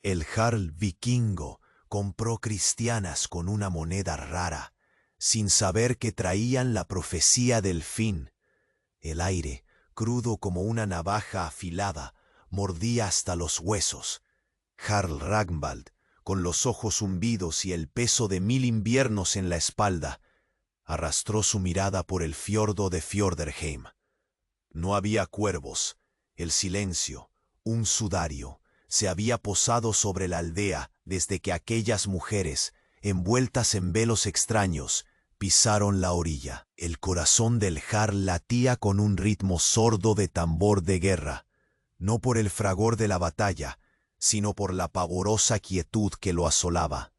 El jarl vikingo compró cristianas con una moneda rara, sin saber que traían la profecía del fin. El aire, crudo como una navaja afilada, mordía hasta los huesos. Jarl Ragnvald, con los ojos hundidos y el peso de 1000 inviernos en la espalda, arrastró su mirada por el fiordo de Fjorderheim. No había cuervos. El silencio, un sudario, se había posado sobre la aldea desde que aquellas mujeres, envueltas en velos extraños, pisaron la orilla. El corazón del jarl latía con un ritmo sordo de tambor de guerra, no por el fragor de la batalla, sino por la pavorosa quietud que lo asolaba.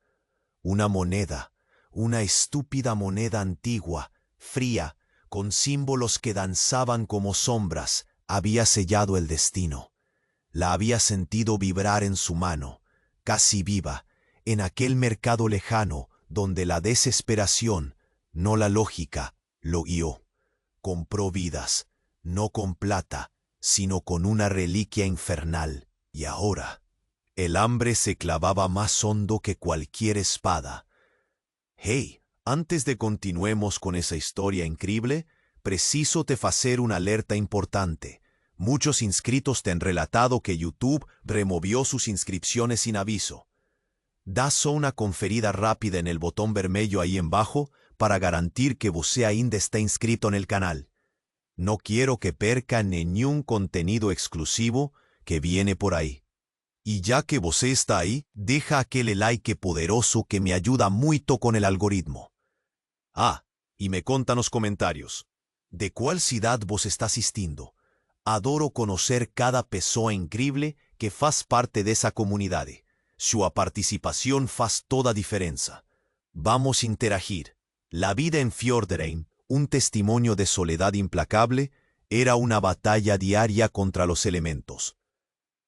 Una moneda, una estúpida moneda antigua, fría, con símbolos que danzaban como sombras, había sellado el destino. La había sentido vibrar en su mano, casi viva, en aquel mercado lejano donde la desesperación, no la lógica, lo guió. Compró vidas, no con plata, sino con una reliquia infernal. Y ahora, el hambre se clavaba más hondo que cualquier espada. Hey, antes de continuemos con esa historia increíble, preciso te hacer una alerta importante. Muchos inscritos te han relatado que YouTube removió sus inscripciones sin aviso. Da só una conferida rápida en el botón vermelho ahí en bajo para garantir que você ainda está inscrito en el canal. No quiero que perca ningún contenido exclusivo que viene por ahí. Y ya que você está ahí, deja aquel like poderoso que me ayuda mucho con el algoritmo. Ah, y me conta nos comentarios. ¿De cuál ciudad vos está asistindo? Adoro conocer cada pessoa increíble que faz parte de esa comunidad. Su participación faz toda diferencia. Vamos a interagir. La vida en Fjorderheim, un testimonio de soledad implacable, era una batalla diaria contra los elementos.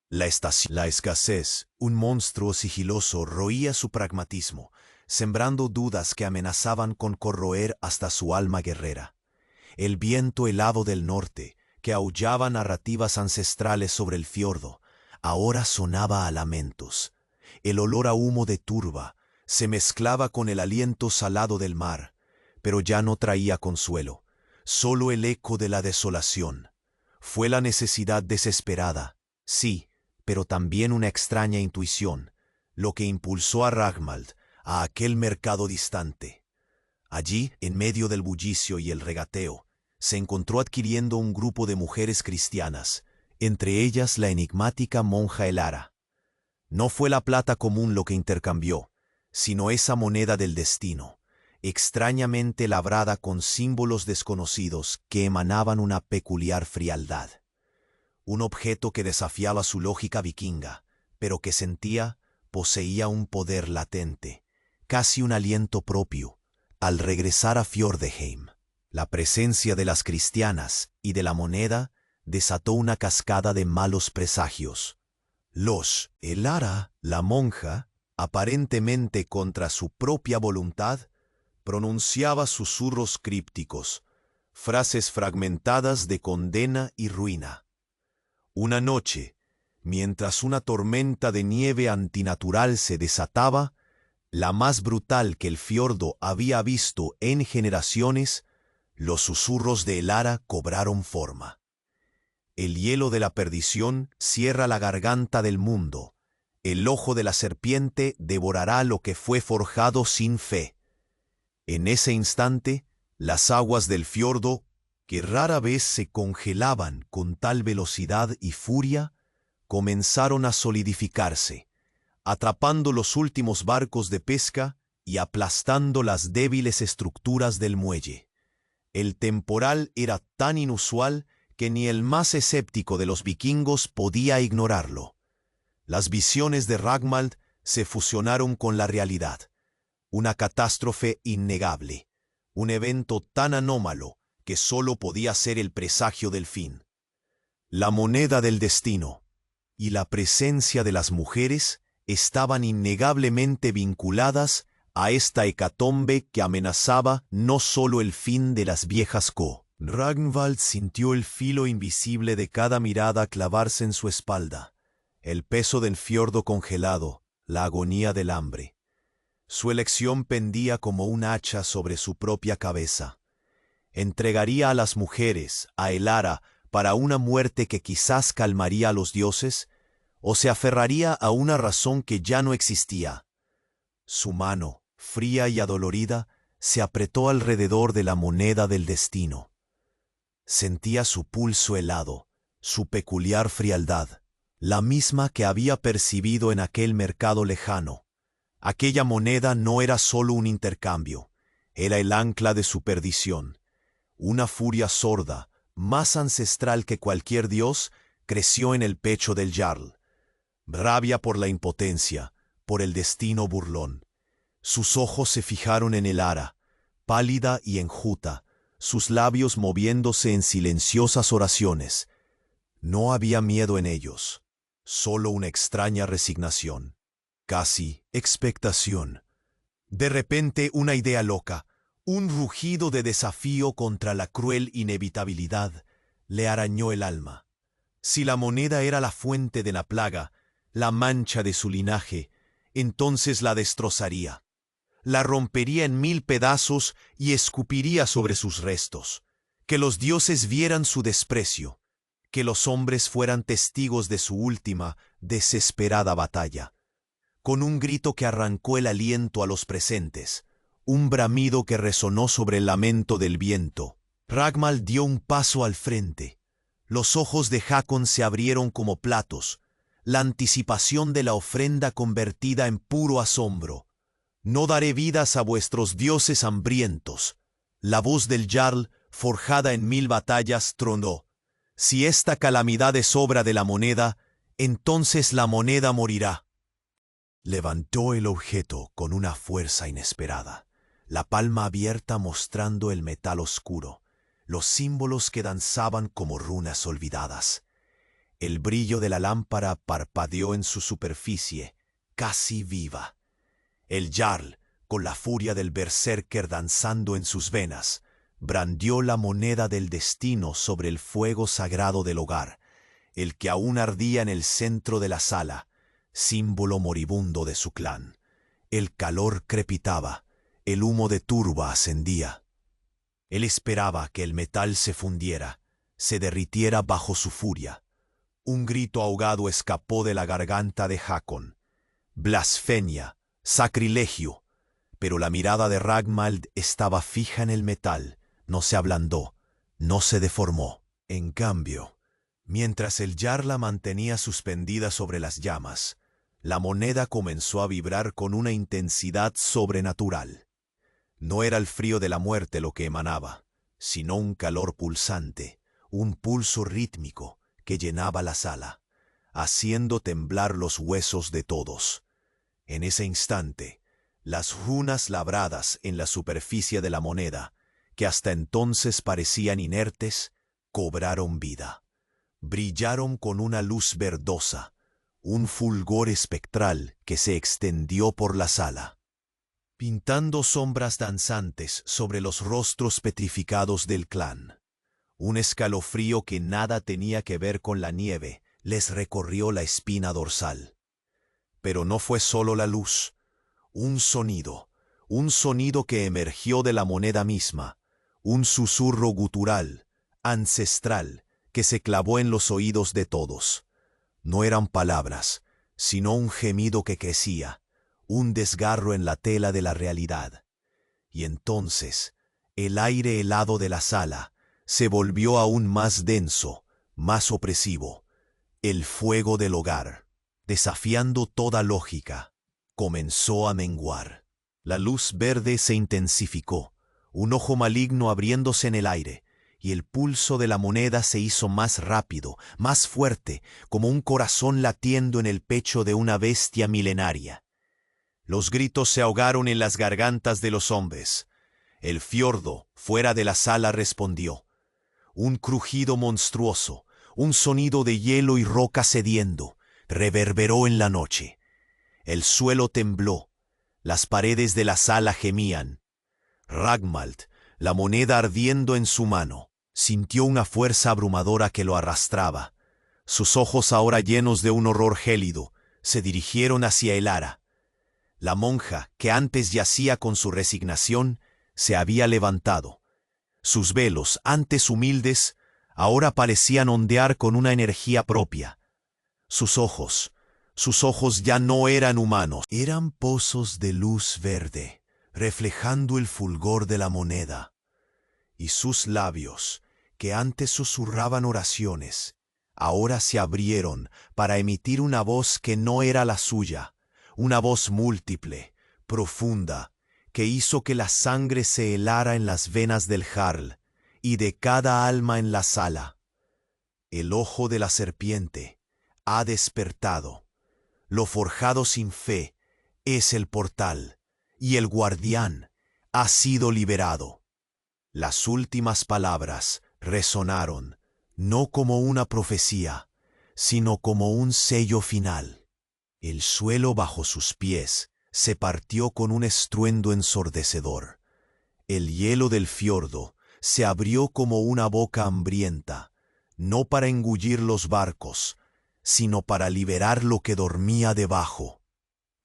La escasez, un monstruo sigiloso, roía su pragmatismo, sembrando dudas que amenazaban con corroer hasta su alma guerrera. El viento helado del norte, que aullaba narrativas ancestrales sobre el fiordo, ahora sonaba a lamentos. El olor a humo de turba se mezclaba con el aliento salado del mar, pero ya no traía consuelo, solo el eco de la desolación. Fue la necesidad desesperada, sí, pero también una extraña intuición, lo que impulsó a Ragnvald a aquel mercado distante. Allí, en medio del bullicio y el regateo, se encontró adquiriendo un grupo de mujeres cristianas, entre ellas la enigmática monja Elara. No fue la plata común lo que intercambió, sino esa moneda del destino, extrañamente labrada con símbolos desconocidos que emanaban una peculiar frialdad. Un objeto que desafiaba su lógica vikinga, pero que poseía un poder latente, casi un aliento propio, al regresar a Fjorderheim. La presencia de las cristianas y de la moneda desató una cascada de malos presagios. Elara, la monja, aparentemente contra su propia voluntad, pronunciaba susurros crípticos, frases fragmentadas de condena y ruina. Una noche, mientras una tormenta de nieve antinatural se desataba, la más brutal que el fiordo había visto en generaciones, los susurros de Elara cobraron forma. El hielo de la perdición cierra la garganta del mundo. El ojo de la serpiente devorará lo que fue forjado sin fe. En ese instante, las aguas del fiordo, que rara vez se congelaban con tal velocidad y furia, comenzaron a solidificarse, atrapando los últimos barcos de pesca y aplastando las débiles estructuras del muelle. El temporal era tan inusual que ni el más escéptico de los vikingos podía ignorarlo. Las visiones de Ragnvald se fusionaron con la realidad. Una catástrofe innegable, un evento tan anómalo que solo podía ser el presagio del fin. La moneda del destino y la presencia de las mujeres estaban innegablemente vinculadas a esta hecatombe que amenazaba no solo el fin de las viejas Ragnvald sintió el filo invisible de cada mirada clavarse en su espalda. el peso del fiordo congelado, la agonía del hambre. Su elección pendía como un hacha sobre su propia cabeza. ¿Entregaría a las mujeres, a Elara, para una muerte que quizás calmaría a los dioses, o se aferraría a una razón que ya no existía? Su mano, fría y adolorida, se apretó alrededor de la moneda del destino. Sentía su pulso helado, su peculiar frialdad, la misma que había percibido en aquel mercado lejano. Aquella moneda no era solo un intercambio, era el ancla de su perdición. Una furia sorda, más ancestral que cualquier dios, creció en el pecho del Jarl. Rabia por la impotencia, por el destino burlón. Sus ojos se fijaron en Elara, pálida y enjuta, sus labios moviéndose en silenciosas oraciones. No había miedo en ellos, solo una extraña resignación, casi expectación. De repente una idea loca, un rugido de desafío contra la cruel inevitabilidad, le arañó el alma. Si la moneda era la fuente de la plaga, la mancha de su linaje, entonces la destrozaría. La rompería en 1000 pedazos y escupiría sobre sus restos. Que los dioses vieran su desprecio, que los hombres fueran testigos de su última, desesperada batalla. Con un grito que arrancó el aliento a los presentes, un bramido que resonó sobre el lamento del viento, Ragmal dio un paso al frente. Los ojos de Hakon se abrieron como platos, la anticipación de la ofrenda convertida en puro asombro. No daré vidas a vuestros dioses hambrientos. La voz del Jarl, forjada en 1000 batallas, tronó. Si esta calamidad es obra de la moneda, entonces la moneda morirá. Levantó el objeto con una fuerza inesperada, la palma abierta mostrando el metal oscuro, los símbolos que danzaban como runas olvidadas. El brillo de la lámpara parpadeó en su superficie, casi viva. El Jarl, con la furia del berserker danzando en sus venas, brandió la moneda del destino sobre el fuego sagrado del hogar, el que aún ardía en el centro de la sala, símbolo moribundo de su clan. El calor crepitaba, el humo de turba ascendía. Él esperaba que el metal se fundiera, se derritiera bajo su furia. Un grito ahogado escapó de la garganta de Hakon. Blasfemia, sacrilegio. Pero la mirada de Ragmal estaba fija en el metal, no se ablandó, no se deformó. En cambio, mientras el Jarl la mantenía suspendida sobre las llamas, la moneda comenzó a vibrar con una intensidad sobrenatural. No era el frío de la muerte lo que emanaba, sino un calor pulsante, un pulso rítmico que llenaba la sala, haciendo temblar los huesos de todos. En ese instante, las runas labradas en la superficie de la moneda, que hasta entonces parecían inertes, cobraron vida. Brillaron con una luz verdosa, un fulgor espectral que se extendió por la sala, pintando sombras danzantes sobre los rostros petrificados del clan. Un escalofrío que nada tenía que ver con la nieve les recorrió la espina dorsal. Pero no fue solo la luz, un sonido que emergió de la moneda misma, un susurro gutural, ancestral, que se clavó en los oídos de todos. No eran palabras, sino un gemido que crecía, un desgarro en la tela de la realidad. Y entonces, el aire helado de la sala se volvió aún más denso, más opresivo. El fuego del hogar, desafiando toda lógica, comenzó a menguar. La luz verde se intensificó, un ojo maligno abriéndose en el aire, y el pulso de la moneda se hizo más rápido, más fuerte, como un corazón latiendo en el pecho de una bestia milenaria. Los gritos se ahogaron en las gargantas de los hombres. El fiordo, fuera de la sala, respondió. Un crujido monstruoso, un sonido de hielo y roca cediendo, reverberó en la noche. El suelo tembló, las paredes de la sala gemían. Ragmal, la moneda ardiendo en su mano, sintió una fuerza abrumadora que lo arrastraba. Sus ojos, ahora llenos de un horror gélido, se dirigieron hacia Elara. La monja, que antes yacía con su resignación, se había levantado. Sus velos, antes humildes, ahora parecían ondear con una energía propia. Sus ojos ya no eran humanos, eran pozos de luz verde, reflejando el fulgor de la moneda. Y sus labios, que antes susurraban oraciones, ahora se abrieron para emitir una voz que no era la suya, una voz múltiple, profunda, que hizo que la sangre se helara en las venas del jarl y de cada alma en la sala. El ojo de la serpiente ha despertado. Lo forjado sin fe es el portal, y el guardián ha sido liberado. Las últimas palabras resonaron, no como una profecía, sino como un sello final. El suelo bajo sus pies se partió con un estruendo ensordecedor. El hielo del fiordo se abrió como una boca hambrienta, no para engullir los barcos, sino para liberar lo que dormía debajo.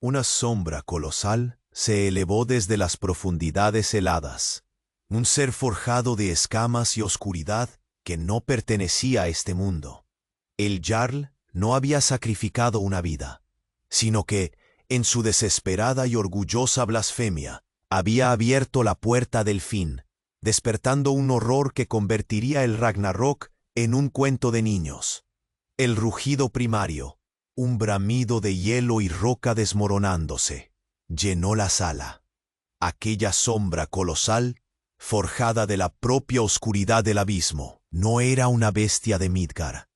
Una sombra colosal se elevó desde las profundidades heladas, un ser forjado de escamas y oscuridad que no pertenecía a este mundo. El Jarl no había sacrificado una vida, sino que, en su desesperada y orgullosa blasfemia, había abierto la puerta del fin, despertando un horror que convertiría el Ragnarok en un cuento de niños. El rugido primario, un bramido de hielo y roca desmoronándose, llenó la sala. Aquella sombra colosal, forjada de la propia oscuridad del abismo, no era una bestia de Midgard.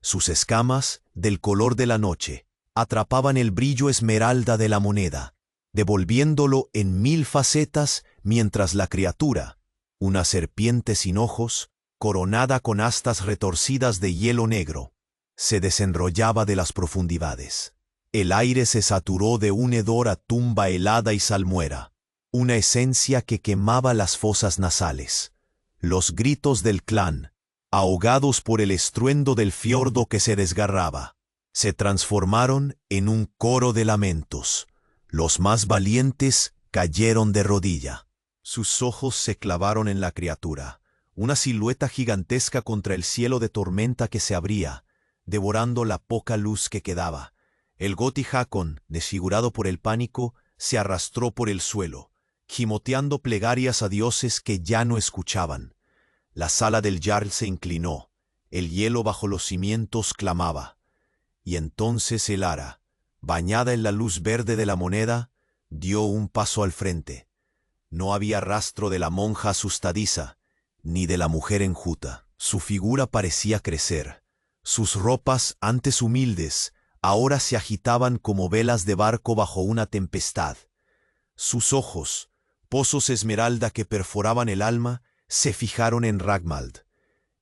Sus escamas, del color de la noche, atrapaban el brillo esmeralda de la moneda, devolviéndolo en 1000 facetas, mientras la criatura, una serpiente sin ojos, coronada con astas retorcidas de hielo negro, se desenrollaba de las profundidades. El aire se saturó de un hedor a tumba helada y salmuera, una esencia que quemaba las fosas nasales. Los gritos del clan, ahogados por el estruendo del fiordo que se desgarraba, se transformaron en un coro de lamentos. Los más valientes cayeron de rodilla. Sus ojos se clavaron en la criatura, una silueta gigantesca contra el cielo de tormenta que se abría, devorando la poca luz que quedaba. El Goti Hakon, desfigurado por el pánico, se arrastró por el suelo, gimoteando plegarias a dioses que ya no escuchaban. La sala del Jarl se inclinó, el hielo bajo los cimientos clamaba. Y entonces Elara, bañada en la luz verde de la moneda, dio un paso al frente. No había rastro de la monja asustadiza, ni de la mujer enjuta. Su figura parecía crecer. Sus ropas, antes humildes, ahora se agitaban como velas de barco bajo una tempestad. Sus ojos, pozos esmeralda que perforaban el alma, se fijaron en Ragmald.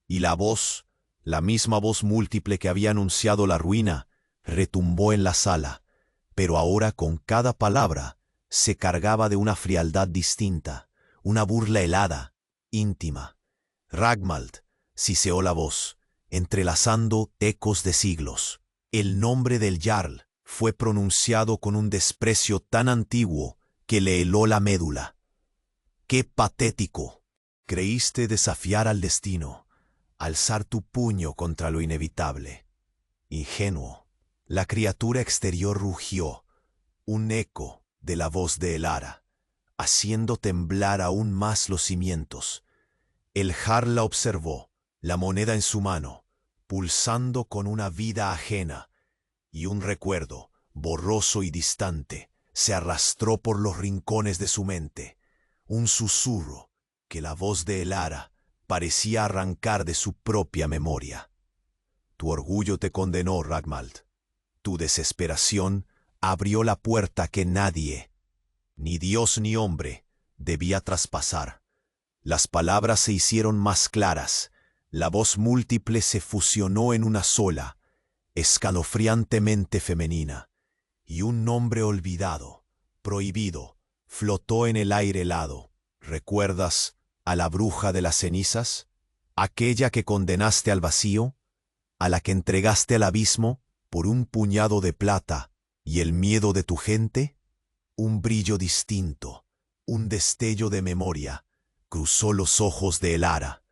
Y la voz, la misma voz múltiple que había anunciado la ruina, retumbó en la sala, pero ahora con cada palabra se cargaba de una frialdad distinta, una burla helada, íntima. Ragmald, siseó la voz, entrelazando ecos de siglos. El nombre del Jarl fue pronunciado con un desprecio tan antiguo que le heló la médula. ¡Qué patético! Creíste desafiar al destino, alzar tu puño contra lo inevitable. Ingenuo. La criatura exterior rugió, un eco de la voz de Elara, haciendo temblar aún más los cimientos. El Jarl la observó, la moneda en su mano, pulsando con una vida ajena, y un recuerdo, borroso y distante, se arrastró por los rincones de su mente, un susurro que la voz de Elara parecía arrancar de su propia memoria. Tu orgullo te condenó, Ragmald. Tu desesperación abrió la puerta que nadie, ni Dios ni hombre, debía traspasar. Las palabras se hicieron más claras, la voz múltiple se fusionó en una sola, escalofriantemente femenina, y un nombre olvidado, prohibido, flotó en el aire helado. ¿Recuerdas a la bruja de las cenizas? ¿Aquella que condenaste al vacío? a la que entregaste al abismo por un puñado de plata y el miedo de tu gente? Un brillo distinto, un destello de memoria, cruzó los ojos de Elara.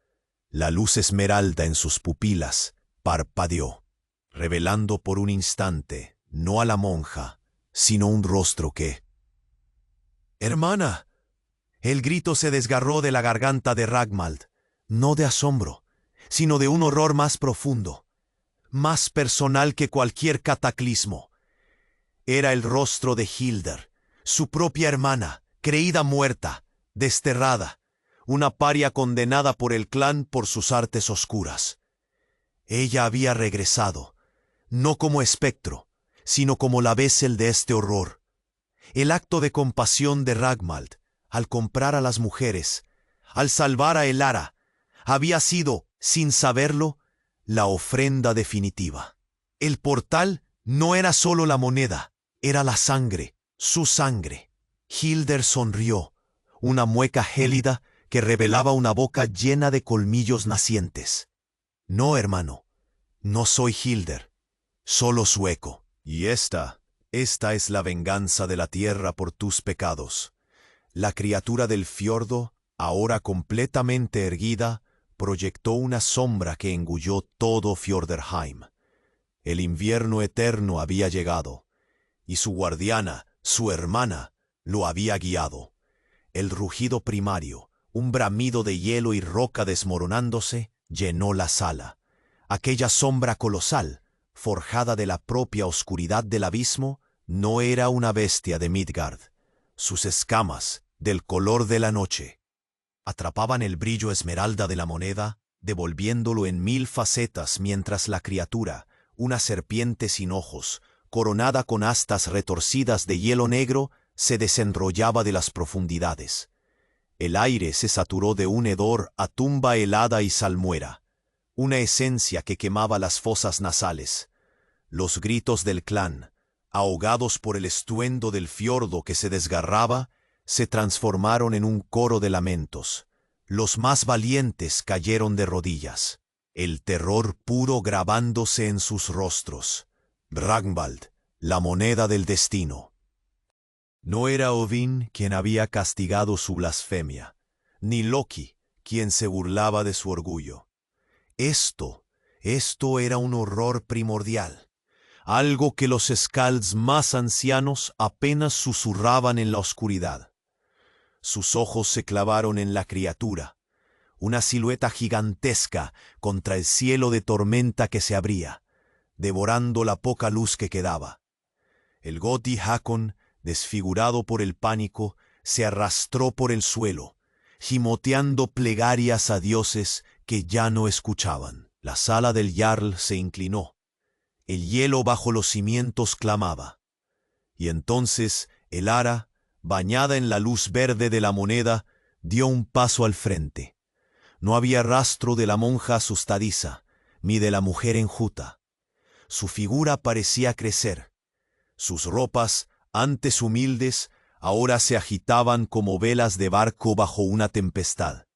La luz esmeralda en sus pupilas parpadeó, revelando por un instante, no a la monja, sino un rostro que... ¡Hermana! El grito se desgarró de la garganta de Ragmald, no de asombro, sino de un horror más profundo, más personal que cualquier cataclismo. Era el rostro de Hilder, su propia hermana, creída muerta, desterrada, una paria condenada por el clan por sus artes oscuras. Ella había regresado, no como espectro, sino como la Bessel de este horror. El acto de compasión de Ragmald, al comprar a las mujeres, al salvar a Elara, había sido, sin saberlo, la ofrenda definitiva. El portal no era solo la moneda, era la sangre, su sangre. Hilder sonrió, una mueca gélida que revelaba una boca llena de colmillos nacientes. No, hermano, no soy Hilder, solo su eco. Y esta es la venganza de la tierra por tus pecados. La criatura del fiordo, ahora completamente erguida, proyectó una sombra que engulló todo Fjorderheim. El invierno eterno había llegado, y su guardiana, su hermana, lo había guiado. El rugido primario, un bramido de hielo y roca desmoronándose, llenó la sala. Aquella sombra colosal, forjada de la propia oscuridad del abismo, no era una bestia de Midgard. Sus escamas, del color de la noche, atrapaban el brillo esmeralda de la moneda, devolviéndolo en 1000 facetas mientras la criatura, una serpiente sin ojos, coronada con astas retorcidas de hielo negro, se desenrollaba de las profundidades. El aire se saturó de un hedor a tumba helada y salmuera, una esencia que quemaba las fosas nasales. Los gritos del clan, ahogados por el estruendo del fiordo que se desgarraba, se transformaron en un coro de lamentos. Los más valientes cayeron de rodillas, el terror puro grabándose en sus rostros. Ragmald, la moneda del destino. No era Odín quien había castigado su blasfemia, ni Loki quien se burlaba de su orgullo. Esto era un horror primordial, algo que los Skalds más ancianos apenas susurraban en la oscuridad. Sus ojos se clavaron en la criatura, una silueta gigantesca contra el cielo de tormenta que se abría, devorando la poca luz que quedaba. El Goti Hakon, desfigurado por el pánico, se arrastró por el suelo, gimoteando plegarias a dioses que ya no escuchaban. La sala del Jarl se inclinó. El hielo bajo los cimientos clamaba. Y entonces Elara, bañada en la luz verde de la moneda, dio un paso al frente. No había rastro de la monja asustadiza, ni de la mujer enjuta. Su figura parecía crecer. Sus ropas, antes humildes, ahora se agitaban como velas de barco bajo una tempestad.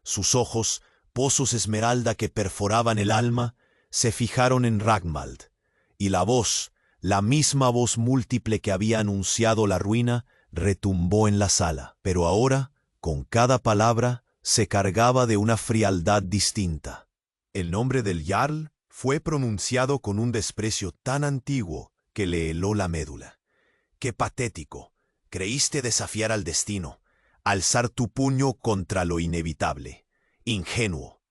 Sus ojos, pozos esmeralda que perforaban el alma, se fijaron en Ragmald, y la voz, la misma voz múltiple que había anunciado la ruina, retumbó en la sala. Pero ahora, con cada palabra, se cargaba de una frialdad distinta. El nombre del Jarl fue pronunciado con un desprecio tan antiguo que le heló la médula. ¡Qué patético! Creíste desafiar al destino, alzar tu puño contra lo inevitable. Ingenuo.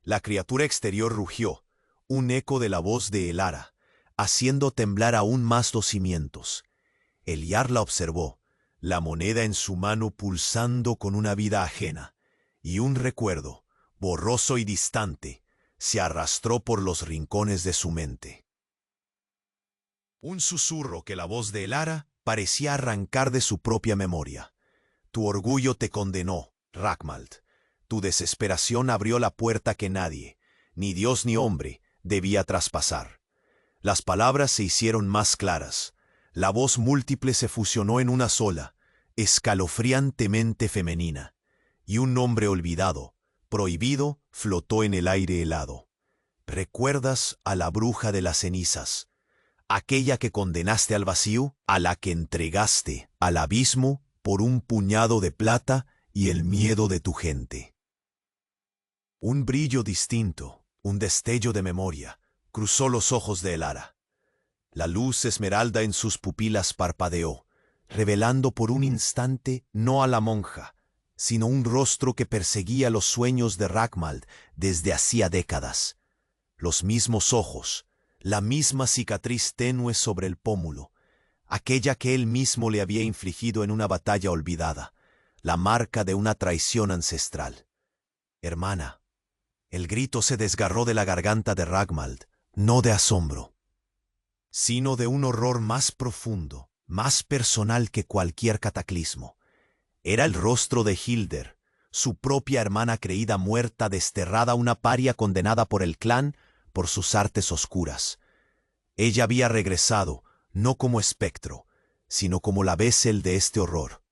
La criatura exterior rugió, un eco de la voz de Elara, haciendo temblar aún más los cimientos. El Jarl la observó, la moneda en su mano pulsando con una vida ajena, y un recuerdo, borroso y distante, se arrastró por los rincones de su mente. Un susurro que la voz de Elara parecía arrancar de su propia memoria. Tu orgullo te condenó, Ragmald. Tu desesperación abrió la puerta que nadie, ni Dios ni hombre, debía traspasar. Las palabras se hicieron más claras. La voz múltiple se fusionó en una sola, escalofriantemente femenina, y un nombre olvidado, prohibido, flotó en el aire helado. ¿Recuerdas a la bruja de las cenizas, aquella que condenaste al vacío, a la que entregaste al abismo por un puñado de plata y el miedo de tu gente? Un brillo distinto, un destello de memoria, cruzó los ojos de Elara. La luz esmeralda en sus pupilas parpadeó, revelando por un instante no a la monja, sino un rostro que perseguía los sueños de Ragmald desde hacía décadas. Los mismos ojos, la misma cicatriz tenue sobre el pómulo, aquella que él mismo le había infligido en una batalla olvidada, la marca de una traición ancestral. Hermana, el grito se desgarró de la garganta de Ragmald, no de asombro, sino de un horror más profundo, más personal que cualquier cataclismo. Era el rostro de Hilder, su propia hermana creída muerta, desterrada, una paria condenada por el clan por sus artes oscuras. Ella había regresado, no como espectro, sino como la Bessel de este horror.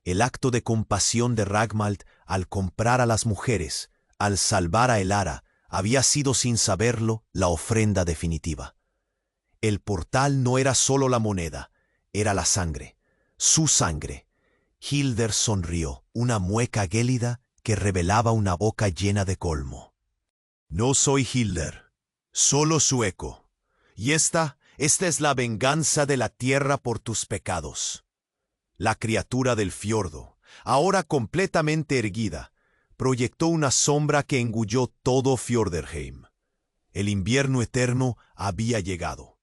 El acto de compasión de Ragmald al comprar a las mujeres, al salvar a Elara, había sido sin saberlo la ofrenda definitiva. El portal no era solo la moneda, era la sangre, su sangre. Hilder sonrió, una mueca gélida que revelaba una boca llena de colmo. No soy Hilder, solo su eco, y esta es la venganza de la tierra por tus pecados. La criatura del fiordo, ahora completamente erguida, proyectó una sombra que engulló todo Fjorderheim. El invierno eterno había llegado,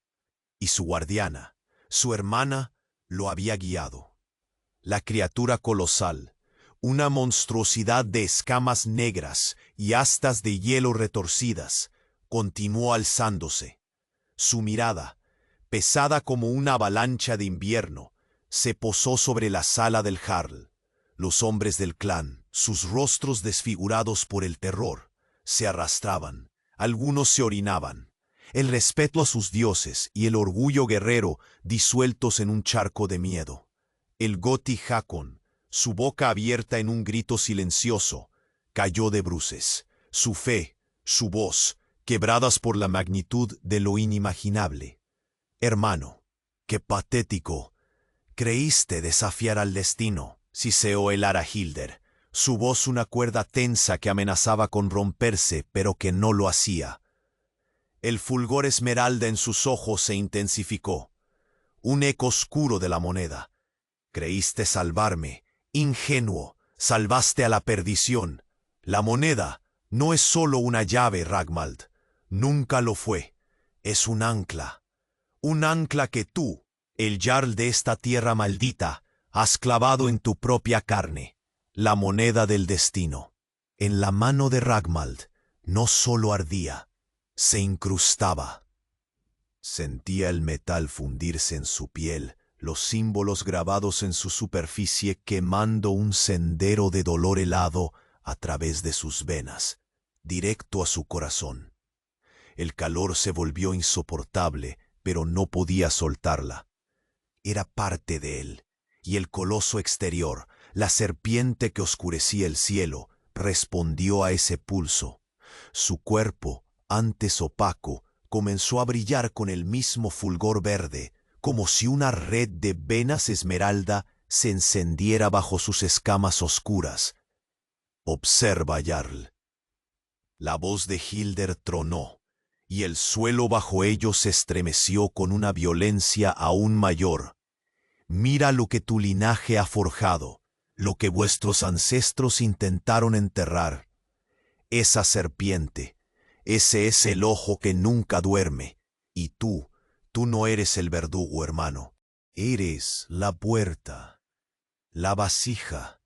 y su guardiana, su hermana, lo había guiado. La criatura colosal, una monstruosidad de escamas negras y astas de hielo retorcidas, continuó alzándose. Su mirada, pesada como una avalancha de invierno, se posó sobre la sala del Jarl. Los hombres del clan, sus rostros desfigurados por el terror, se arrastraban, algunos se orinaban. El respeto a sus dioses y el orgullo guerrero disueltos en un charco de miedo. El Goti Hakon, su boca abierta en un grito silencioso, cayó de bruces. Su fe, su voz, quebradas por la magnitud de lo inimaginable. Hermano, qué patético. Creíste desafiar al destino, siseó Elara Hilder, su voz una cuerda tensa que amenazaba con romperse, pero que no lo hacía. El fulgor esmeralda en sus ojos se intensificó. Un eco oscuro de la moneda. Creíste salvarme, ingenuo, salvaste a la perdición. La moneda no es solo una llave, Ragmald. Nunca lo fue. Es un ancla que tú, el Jarl de esta tierra maldita, has clavado en tu propia carne, la moneda del destino. En la mano de Ragmald no solo ardía, se incrustaba. Sentía el metal fundirse en su piel, los símbolos grabados en su superficie quemando un sendero de dolor helado a través de sus venas, directo a su corazón. El calor se volvió insoportable, pero no podía soltarla. Era parte de él, y el coloso exterior, la serpiente que oscurecía el cielo, respondió a ese pulso. Su cuerpo, antes opaco, comenzó a brillar con el mismo fulgor verde, como si una red de venas esmeralda se encendiera bajo sus escamas oscuras. Observa, Jarl. La voz de Hilder tronó, y el suelo bajo ellos se estremeció con una violencia aún mayor. Mira lo que tu linaje ha forjado, lo que vuestros ancestros intentaron enterrar. Esa serpiente, ese es el ojo que nunca duerme, y tú no eres el verdugo, hermano. Eres la puerta, la vasija.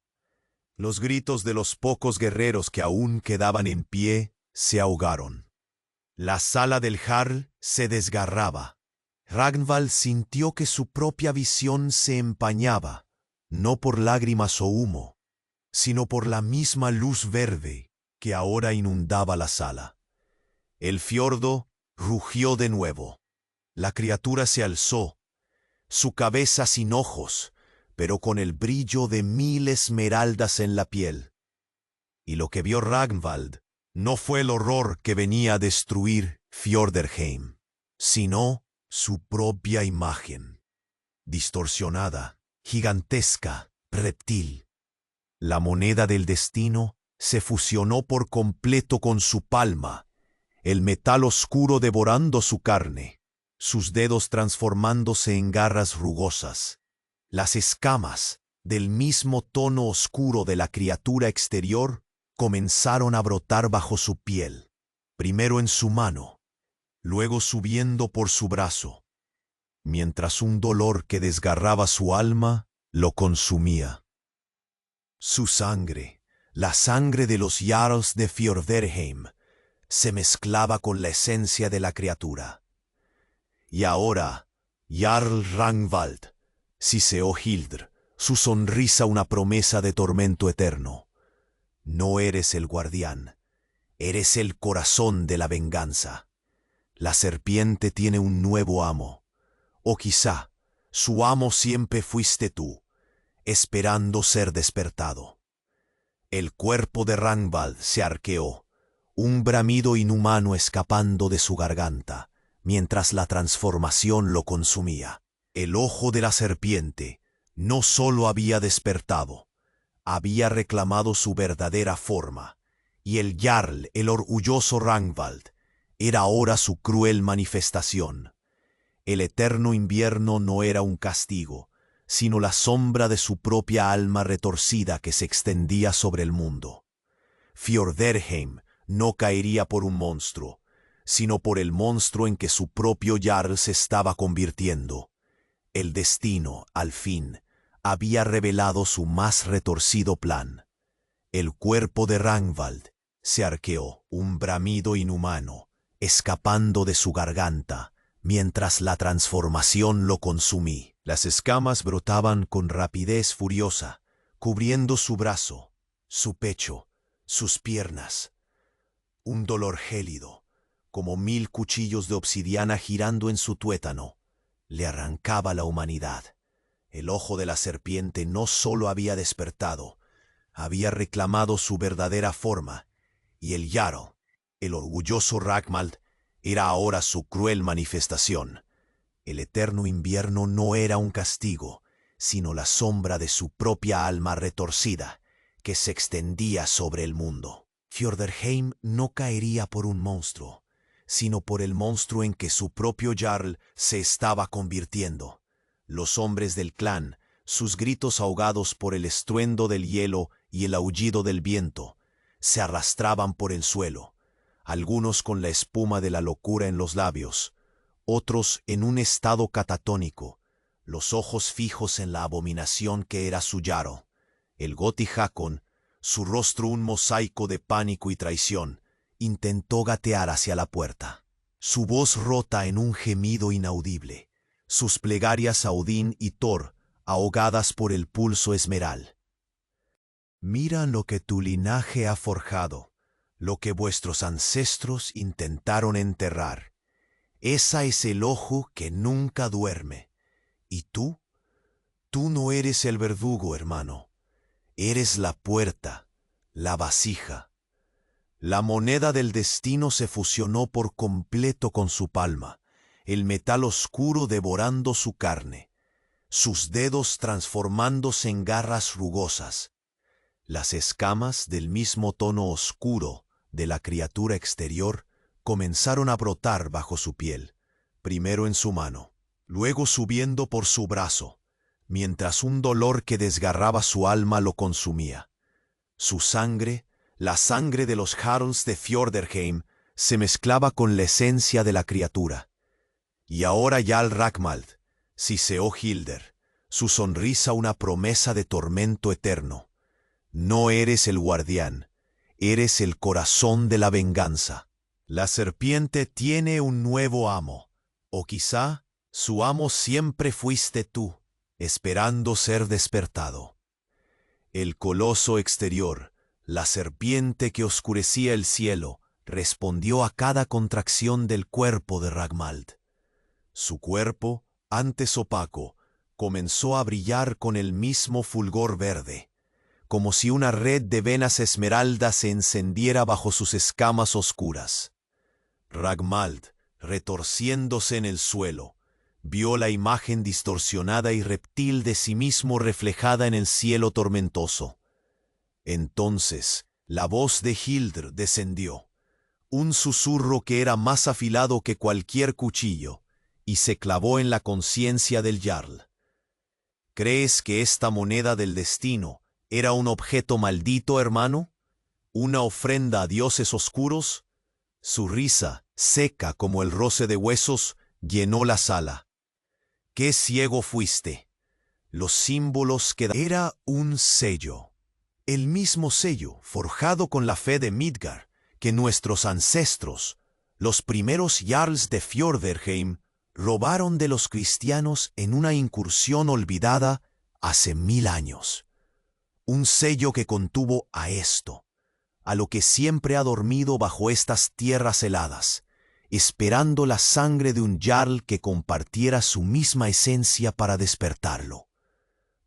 Los gritos de los pocos guerreros que aún quedaban en pie se ahogaron. La sala del Jarl se desgarraba. Ragnvald sintió que su propia visión se empañaba, no por lágrimas o humo, sino por la misma luz verde que ahora inundaba la sala. El fiordo rugió de nuevo. La criatura se alzó, su cabeza sin ojos, pero con el brillo de 1000 esmeraldas en la piel. Y lo que vio Ragnvald no fue el horror que venía a destruir Fjorderheim, sino su propia imagen, distorsionada, gigantesca, reptil. La moneda del destino se fusionó por completo con su palma, el metal oscuro devorando su carne, sus dedos transformándose en garras rugosas, las escamas del mismo tono oscuro de la criatura exterior comenzaron a brotar bajo su piel, primero en su mano, luego subiendo por su brazo, mientras un dolor que desgarraba su alma lo consumía. Su sangre, la sangre de los Jarls de Fjorderheim, se mezclaba con la esencia de la criatura. Y ahora, Jarl Ragnvald, siseó Hildr, su sonrisa una promesa de tormento eterno. No eres el guardián, eres el corazón de la venganza. La serpiente tiene un nuevo amo, o quizá su amo siempre fuiste tú, esperando ser despertado. El cuerpo de Ragnvald se arqueó, un bramido inhumano escapando de su garganta, mientras la transformación lo consumía. El ojo de la serpiente no solo había despertado, había reclamado su verdadera forma, y el Jarl, el orgulloso Ragnvald, era ahora su cruel manifestación. El eterno invierno no era un castigo, sino la sombra de su propia alma retorcida que se extendía sobre el mundo. Fjorderheim no caería por un monstruo, sino por el monstruo en que su propio Jarl se estaba convirtiendo. El destino, al fin, había revelado su más retorcido plan. El cuerpo de Ragnvald se arqueó, un bramido inhumano, escapando de su garganta, mientras la transformación lo consumía. Las escamas brotaban con rapidez furiosa, cubriendo su brazo, su pecho, sus piernas. Un dolor gélido, como 1000 cuchillos de obsidiana girando en su tuétano, le arrancaba la humanidad. El ojo de la serpiente no solo había despertado, había reclamado su verdadera forma, y el Jarl, el orgulloso Ragnvald, era ahora su cruel manifestación. El eterno invierno no era un castigo, sino la sombra de su propia alma retorcida, que se extendía sobre el mundo. Fjorderheim no caería por un monstruo, sino por el monstruo en que su propio Jarl se estaba convirtiendo. Los hombres del clan, sus gritos ahogados por el estruendo del hielo y el aullido del viento, se arrastraban por el suelo, algunos con la espuma de la locura en los labios, otros en un estado catatónico, los ojos fijos en la abominación que era su Jarl. El Goti Hakon, su rostro un mosaico de pánico y traición, intentó gatear hacia la puerta, su voz rota en un gemido inaudible, sus plegarias a Odín y Thor ahogadas por el pulso esmeral. Mira lo que tu linaje ha forjado, lo que vuestros ancestros intentaron enterrar. Esa es el ojo que nunca duerme. ¿Y tú? Tú no eres el verdugo, hermano. Eres la puerta, la vasija. La moneda del destino se fusionó por completo con su palma, el metal oscuro devorando su carne, sus dedos transformándose en garras rugosas. Las escamas del mismo tono oscuro de la criatura exterior comenzaron a brotar bajo su piel, primero en su mano, luego subiendo por su brazo, mientras un dolor que desgarraba su alma lo consumía. Su sangre, la sangre de los Jarls de Fjorderheim, se mezclaba con la esencia de la criatura. Y ahora Jarl Ragnvald, siseó Hildr, su sonrisa una promesa de tormento eterno. No eres el guardián, eres el corazón de la venganza. La serpiente tiene un nuevo amo, o quizá su amo siempre fuiste tú, esperando ser despertado. El coloso exterior, la serpiente que oscurecía el cielo, respondió a cada contracción del cuerpo de Ragnvald. Su cuerpo, antes opaco, comenzó a brillar con el mismo fulgor verde. como si una red de venas esmeralda se encendiera bajo sus escamas oscuras. Ragmald, retorciéndose en el suelo, vio la imagen distorsionada y reptil de sí mismo reflejada en el cielo tormentoso. Entonces, la voz de Hildr descendió, un susurro que era más afilado que cualquier cuchillo, y se clavó en la conciencia del Jarl. ¿Crees que esta moneda del destino era un objeto maldito, hermano? ¿Una ofrenda a dioses oscuros? Su risa, seca como el roce de huesos, llenó la sala. ¡Qué ciego fuiste! Los símbolos que era un sello. El mismo sello, forjado con la fe de Midgard, que nuestros ancestros, los primeros Jarls de Fjordarheim, robaron de los cristianos en una incursión olvidada hace 1000 años. Un sello que contuvo a esto, a lo que siempre ha dormido bajo estas tierras heladas, esperando la sangre de un Jarl que compartiera su misma esencia para despertarlo.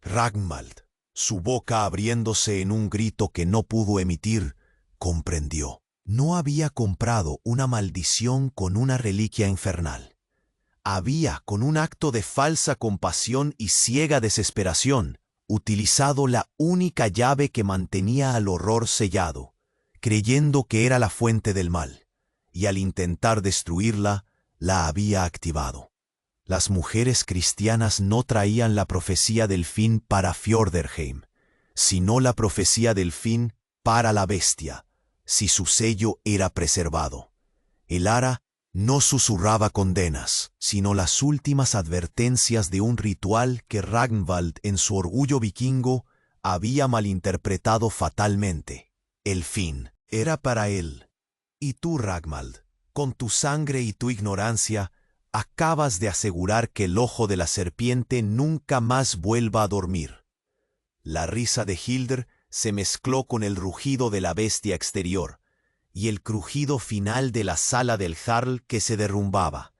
Ragmald, su boca abriéndose en un grito que no pudo emitir, comprendió. No había comprado una maldición con una reliquia infernal. Había, con un acto de falsa compasión y ciega desesperación, utilizado la única llave que mantenía al horror sellado, creyendo que era la fuente del mal, y al intentar destruirla, la había activado. Las mujeres cristianas no traían la profecía del fin para Fjordarheim, sino la profecía del fin para la bestia, si su sello era preservado. El ara no susurraba condenas, sino las últimas advertencias de un ritual que Ragnvald, en su orgullo vikingo, había malinterpretado fatalmente. El fin era para él. Y tú, Ragmald, con tu sangre y tu ignorancia, acabas de asegurar que el ojo de la serpiente nunca más vuelva a dormir. La risa de Hildr se mezcló con el rugido de la bestia exterior y el crujido final de la sala del Jarl que se derrumbaba,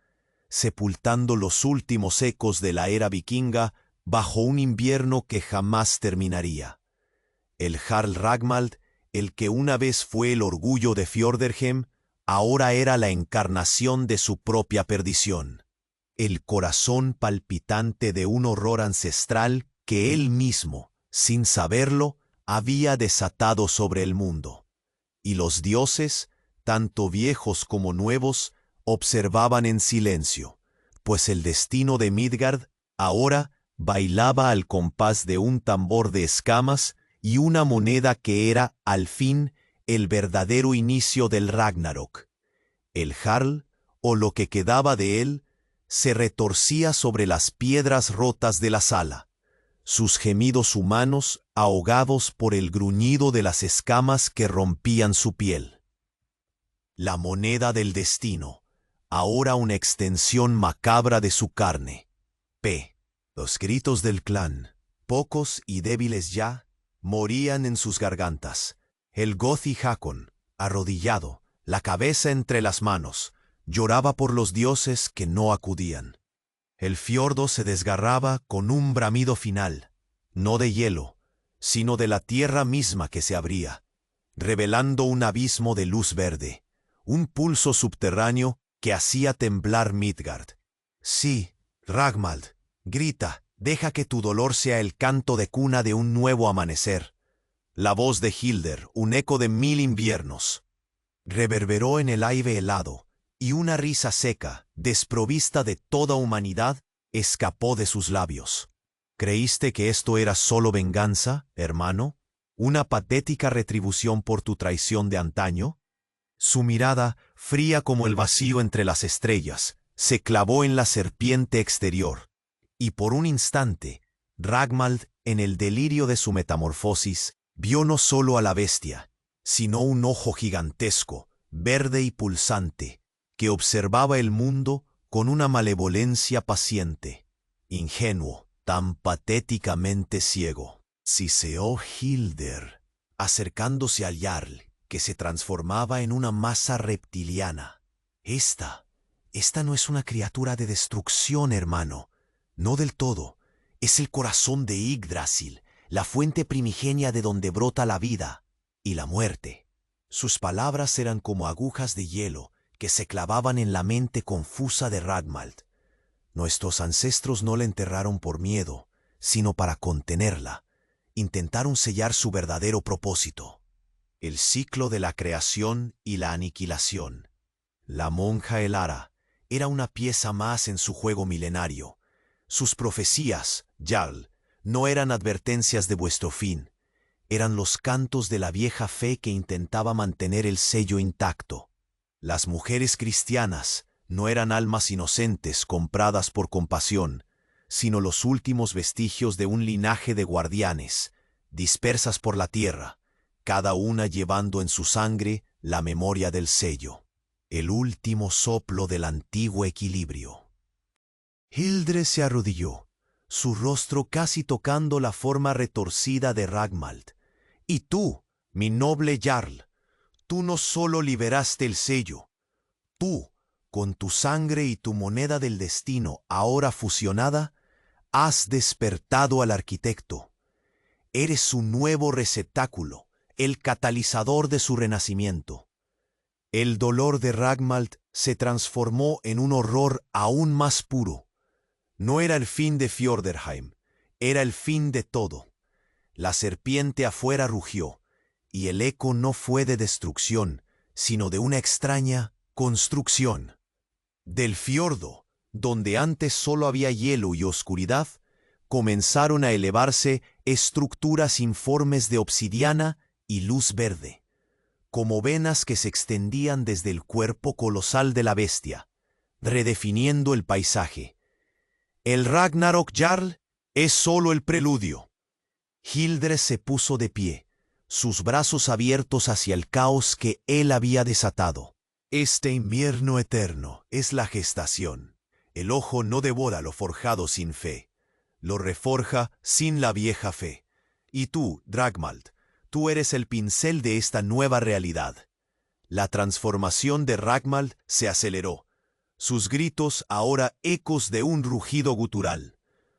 sepultando los últimos ecos de la era vikinga bajo un invierno que jamás terminaría. El Jarl Ragmald, el que una vez fue el orgullo de Fjordarheim, ahora era la encarnación de su propia perdición, el corazón palpitante de un horror ancestral que él mismo, sin saberlo, había desatado sobre el mundo. Y los dioses, tanto viejos como nuevos, observaban en silencio, pues el destino de Midgard ahora bailaba al compás de un tambor de escamas y una moneda que era, al fin, el verdadero inicio del Ragnarok. El Jarl, o lo que quedaba de él, se retorcía sobre las piedras rotas de la sala, sus gemidos humanos ahogados por el gruñido de las escamas que rompían su piel. La moneda del destino, ahora una extensión macabra de su carne. Los gritos del clan, pocos y débiles ya, morían en sus gargantas. El Gothi Hakon, arrodillado, la cabeza entre las manos, lloraba por los dioses que no acudían. El fiordo se desgarraba con un bramido final, no de hielo, sino de la tierra misma que se abría, revelando un abismo de luz verde, un pulso subterráneo que hacía temblar Midgard. Sí, Ragmald, grita, deja que tu dolor sea el canto de cuna de un nuevo amanecer. La voz de Hildr, un eco de 1000 inviernos, reverberó en el aire helado, y una risa seca, desprovista de toda humanidad, escapó de sus labios. ¿Creíste que esto era solo venganza, hermano? ¿Una patética retribución por tu traición de antaño? Su mirada, fría como el vacío entre las estrellas, se clavó en la serpiente exterior, y por un instante, Ragmald, en el delirio de su metamorfosis, vio no solo a la bestia, sino un ojo gigantesco, verde y pulsante, que observaba el mundo con una malevolencia paciente, ingenuo, tan patéticamente ciego. Siseó Hildr, acercándose al Jarl, que se transformaba en una masa reptiliana. Esta no es una criatura de destrucción, hermano. No del todo. Es el corazón de Yggdrasil, la fuente primigenia de donde brota la vida y la muerte. Sus palabras eran como agujas de hielo que se clavaban en la mente confusa de Ragmald. Nuestros ancestros no la enterraron por miedo, sino para contenerla. Intentaron sellar su verdadero propósito: el ciclo de la creación y la aniquilación. La monja Elara era una pieza más en su juego milenario. Sus profecías, Jarl, no eran advertencias de vuestro fin. Eran los cantos de la vieja fe que intentaba mantener el sello intacto. Las mujeres cristianas no eran almas inocentes compradas por compasión, sino los últimos vestigios de un linaje de guardianes, dispersas por la tierra, cada una llevando en su sangre la memoria del sello, el último soplo del antiguo equilibrio. Hildre se arrodilló, su rostro casi tocando la forma retorcida de Ragmald. Y tú, mi noble Jarl, tú no solo liberaste el sello, tú, con tu sangre y tu moneda del destino ahora fusionada, has despertado al arquitecto. Eres su nuevo receptáculo, el catalizador de su renacimiento. El dolor de Ragmald se transformó en un horror aún más puro. No era el fin de Fjorderheim, era el fin de todo. La serpiente afuera rugió, y el eco no fue de destrucción, sino de una extraña construcción. Del fiordo, donde antes solo había hielo y oscuridad, comenzaron a elevarse estructuras informes de obsidiana y luz verde, como venas que se extendían desde el cuerpo colosal de la bestia, redefiniendo el paisaje. El Ragnarok Jarl es solo el preludio. Hildre se puso de pie, sus brazos abiertos hacia el caos que él había desatado. Este invierno eterno es la gestación. El ojo no devora lo forjado sin fe, lo reforja sin la vieja fe. Y tú, Ragmald, tú eres el pincel de esta nueva realidad. La transformación de Ragmald se aceleró. Sus gritos ahora ecos de un rugido gutural.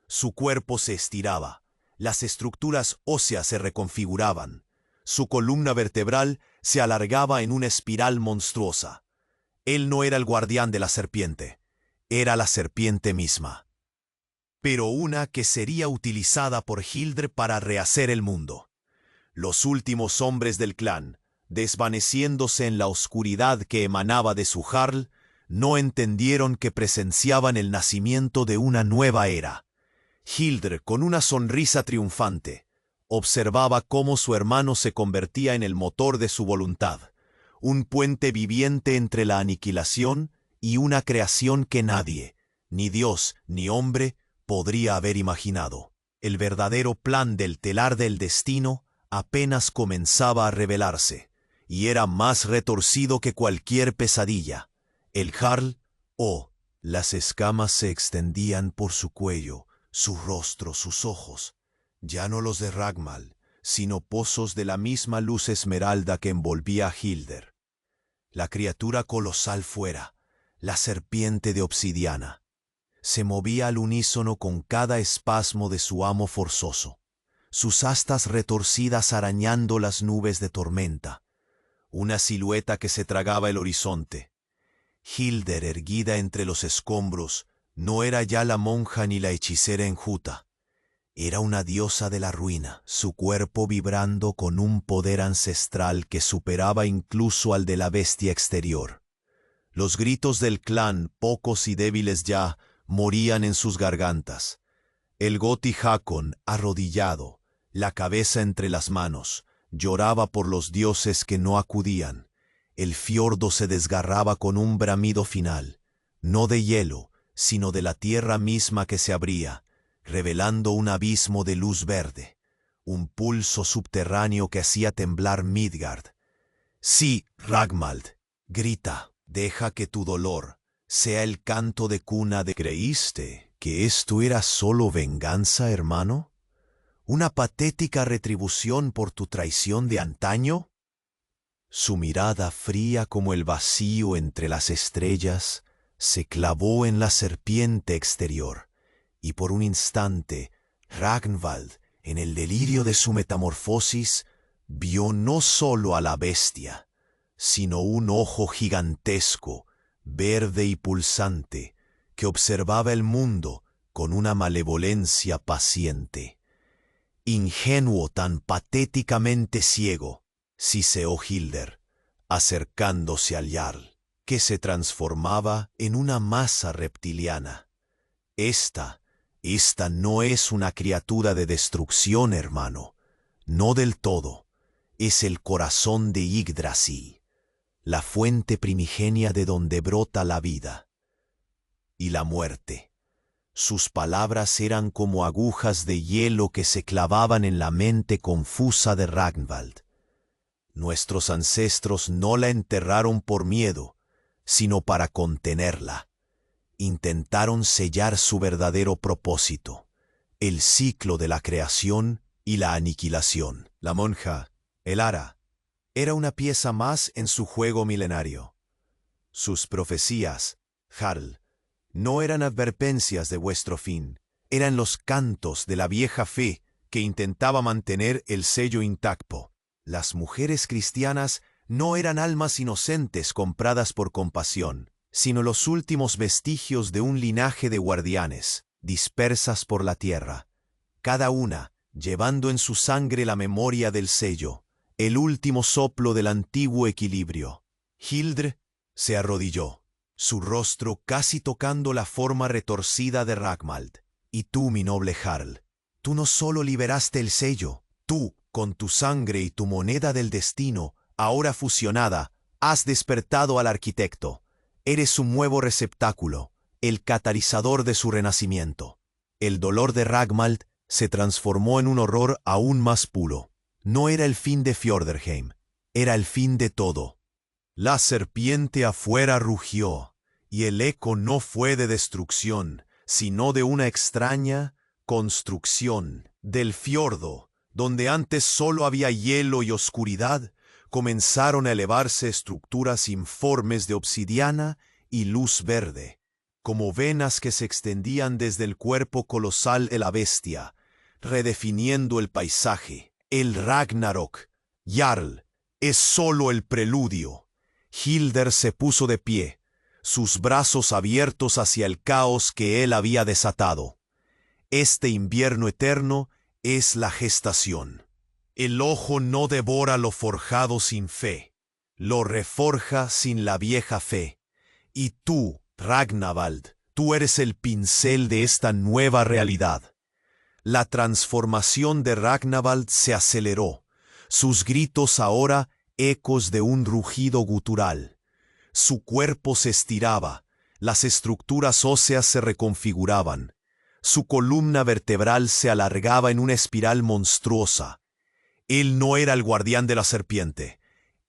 Su cuerpo se estiraba. Las estructuras óseas se reconfiguraban. Su columna vertebral se alargaba en una espiral monstruosa. Él no era el guardián de la serpiente, era la serpiente misma. Pero una que sería utilizada por Hildre para rehacer el mundo. Los últimos hombres del clan, desvaneciéndose en la oscuridad que emanaba de su Jarl, no entendieron que presenciaban el nacimiento de una nueva era. Hildre, con una sonrisa triunfante, observaba cómo su hermano se convertía en el motor de su voluntad, un puente viviente entre la aniquilación y una creación que nadie, ni Dios ni hombre, podría haber imaginado. El verdadero plan del telar del destino apenas comenzaba a revelarse, y era más retorcido que cualquier pesadilla. El Jarl, las escamas se extendían por su cuello, su rostro, sus ojos, ya no los de Ragmald, sino pozos de la misma luz esmeralda que envolvía a Hildre. La criatura colosal fuera, la serpiente de obsidiana, se movía al unísono con cada espasmo de su amo forzoso, sus astas retorcidas arañando las nubes de tormenta, una silueta que se tragaba el horizonte. Hildre, erguida entre los escombros, no era ya la monja ni la hechicera enjuta. Era una diosa de la ruina, su cuerpo vibrando con un poder ancestral que superaba incluso al de la bestia exterior. Los gritos del clan, pocos y débiles ya, morían en sus gargantas. El Goti Hakon, arrodillado, la cabeza entre las manos, lloraba por los dioses que no acudían. El fiordo se desgarraba con un bramido final, no de hielo, sino de la tierra misma que se abría, revelando un abismo de luz verde, un pulso subterráneo que hacía temblar Midgard. Sí, Ragmald, grita, deja que tu dolor sea el canto de cuna de... ¿Creíste que esto era solo venganza, hermano? ¿Una patética retribución por tu traición de antaño? Su mirada fría como el vacío entre las estrellas se clavó en la serpiente exterior, y por un instante Ragnvald, En el delirio de su metamorfosis, vio no solo a la bestia, sino un ojo gigantesco, verde y pulsante, que observaba el mundo con una malevolencia paciente. Ingenuo, tan patéticamente ciego, siseó Hilder, acercándose al Jarl, que se transformaba en una masa reptiliana. Esta no es una criatura de destrucción, hermano. No del todo. Es el corazón de Yggdrasil, la fuente primigenia de donde brota la vida y la muerte. Sus palabras eran como agujas de hielo que se clavaban en la mente confusa de Ragnvald. Nuestros ancestros no la enterraron por miedo, sino para contenerla. Intentaron sellar su verdadero propósito, el ciclo de la creación y la aniquilación. La monja, Elara, era una pieza más en su juego milenario. Sus profecías, Jarl, no eran advertencias de vuestro fin, eran los cantos de la vieja fe que intentaba mantener el sello intacto. Las mujeres cristianas no eran almas inocentes compradas por compasión, sino los últimos vestigios de un linaje de guardianes, dispersas por la tierra, cada una llevando en su sangre la memoria del sello, el último soplo del antiguo equilibrio. Hildr se arrodilló, su rostro casi tocando la forma retorcida de Ragmald. Y tú, mi noble Jarl, tú no solo liberaste el sello, tú, con tu sangre y tu moneda del destino, ahora fusionada, has despertado al arquitecto. Eres su nuevo receptáculo, el catalizador de su renacimiento. El dolor de Ragmald se transformó en un horror aún más puro. No era el fin de Fjorderheim, era el fin de todo. La serpiente afuera rugió, y el eco no fue de destrucción, sino de una extraña construcción. Del fiordo, donde antes solo había hielo y oscuridad, comenzaron a elevarse estructuras informes de obsidiana y luz verde, como venas que se extendían desde el cuerpo colosal de la bestia, redefiniendo el paisaje. El Ragnarok, Jarl, es solo el preludio. Hilder se puso de pie, sus brazos abiertos hacia el caos que él había desatado. Este invierno eterno es la gestación. El ojo no devora lo forjado sin fe, lo reforja sin la vieja fe. Y tú, Ragnvald, tú eres el pincel de esta nueva realidad. La transformación de Ragnvald se aceleró, sus gritos ahora ecos de un rugido gutural. Su cuerpo se estiraba, las estructuras óseas se reconfiguraban, su columna vertebral se alargaba en una espiral monstruosa. Él no era el guardián de la serpiente,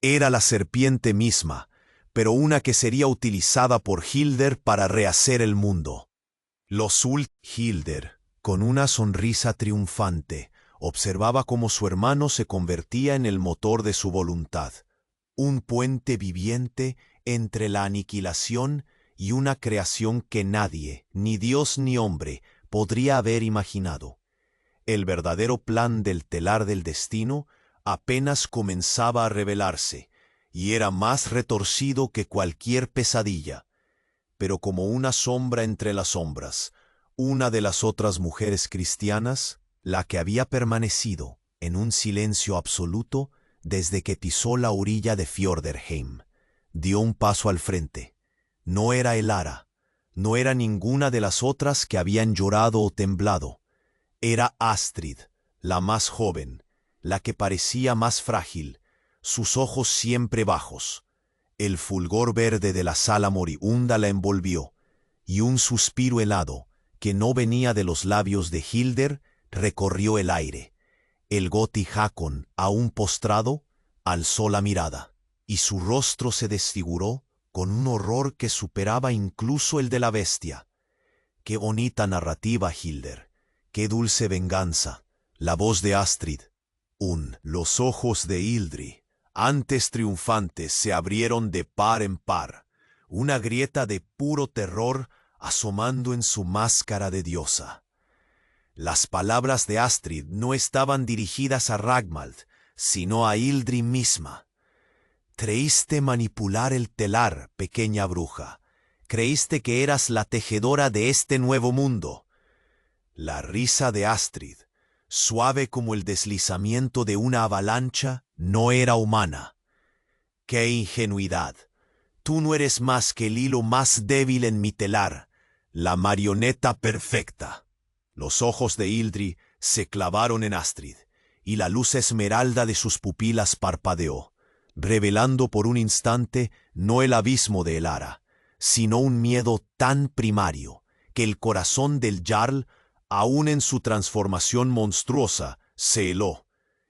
era la serpiente misma, pero una que sería utilizada por Hilder para rehacer el mundo. Hilder, con una sonrisa triunfante, observaba cómo su hermano se convertía en el motor de su voluntad, un puente viviente entre la aniquilación y una creación que nadie, ni Dios ni hombre, podría haber imaginado. El verdadero plan del telar del destino apenas comenzaba a revelarse, y era más retorcido que cualquier pesadilla. Pero como una sombra entre las sombras, una de las otras mujeres cristianas, la que había permanecido en un silencio absoluto desde que pisó la orilla de Fjorderheim, dio un paso al frente. No era Elara, no era ninguna de las otras que habían llorado o temblado. Era Astrid, la más joven, la que parecía más frágil, sus ojos siempre bajos. El fulgor verde de la sala moribunda la envolvió, y un suspiro helado, que no venía de los labios de Hilder, recorrió el aire. El Goti Hakon, aún postrado, alzó la mirada, y su rostro se desfiguró con un horror que superaba incluso el de la bestia. Qué bonita narrativa, Hilder, qué dulce venganza. La voz de Astrid. Los ojos de Ildri, antes triunfantes, se abrieron de par en par, una grieta de puro terror asomando en su máscara de diosa. Las palabras de Astrid no estaban dirigidas a Ragmald, sino a Ildri misma. Creíste manipular el telar, pequeña bruja. Creíste que eras la tejedora de este nuevo mundo. La risa de Astrid, suave como el deslizamiento de una avalancha, no era humana. ¡Qué ingenuidad! Tú no eres más que el hilo más débil en mi telar, la marioneta perfecta. Los ojos de Ildri se clavaron en Astrid, y la luz esmeralda de sus pupilas parpadeó, revelando por un instante no el abismo de Elara, sino un miedo tan primario que el corazón del Jarl, aún en su transformación monstruosa, se heló.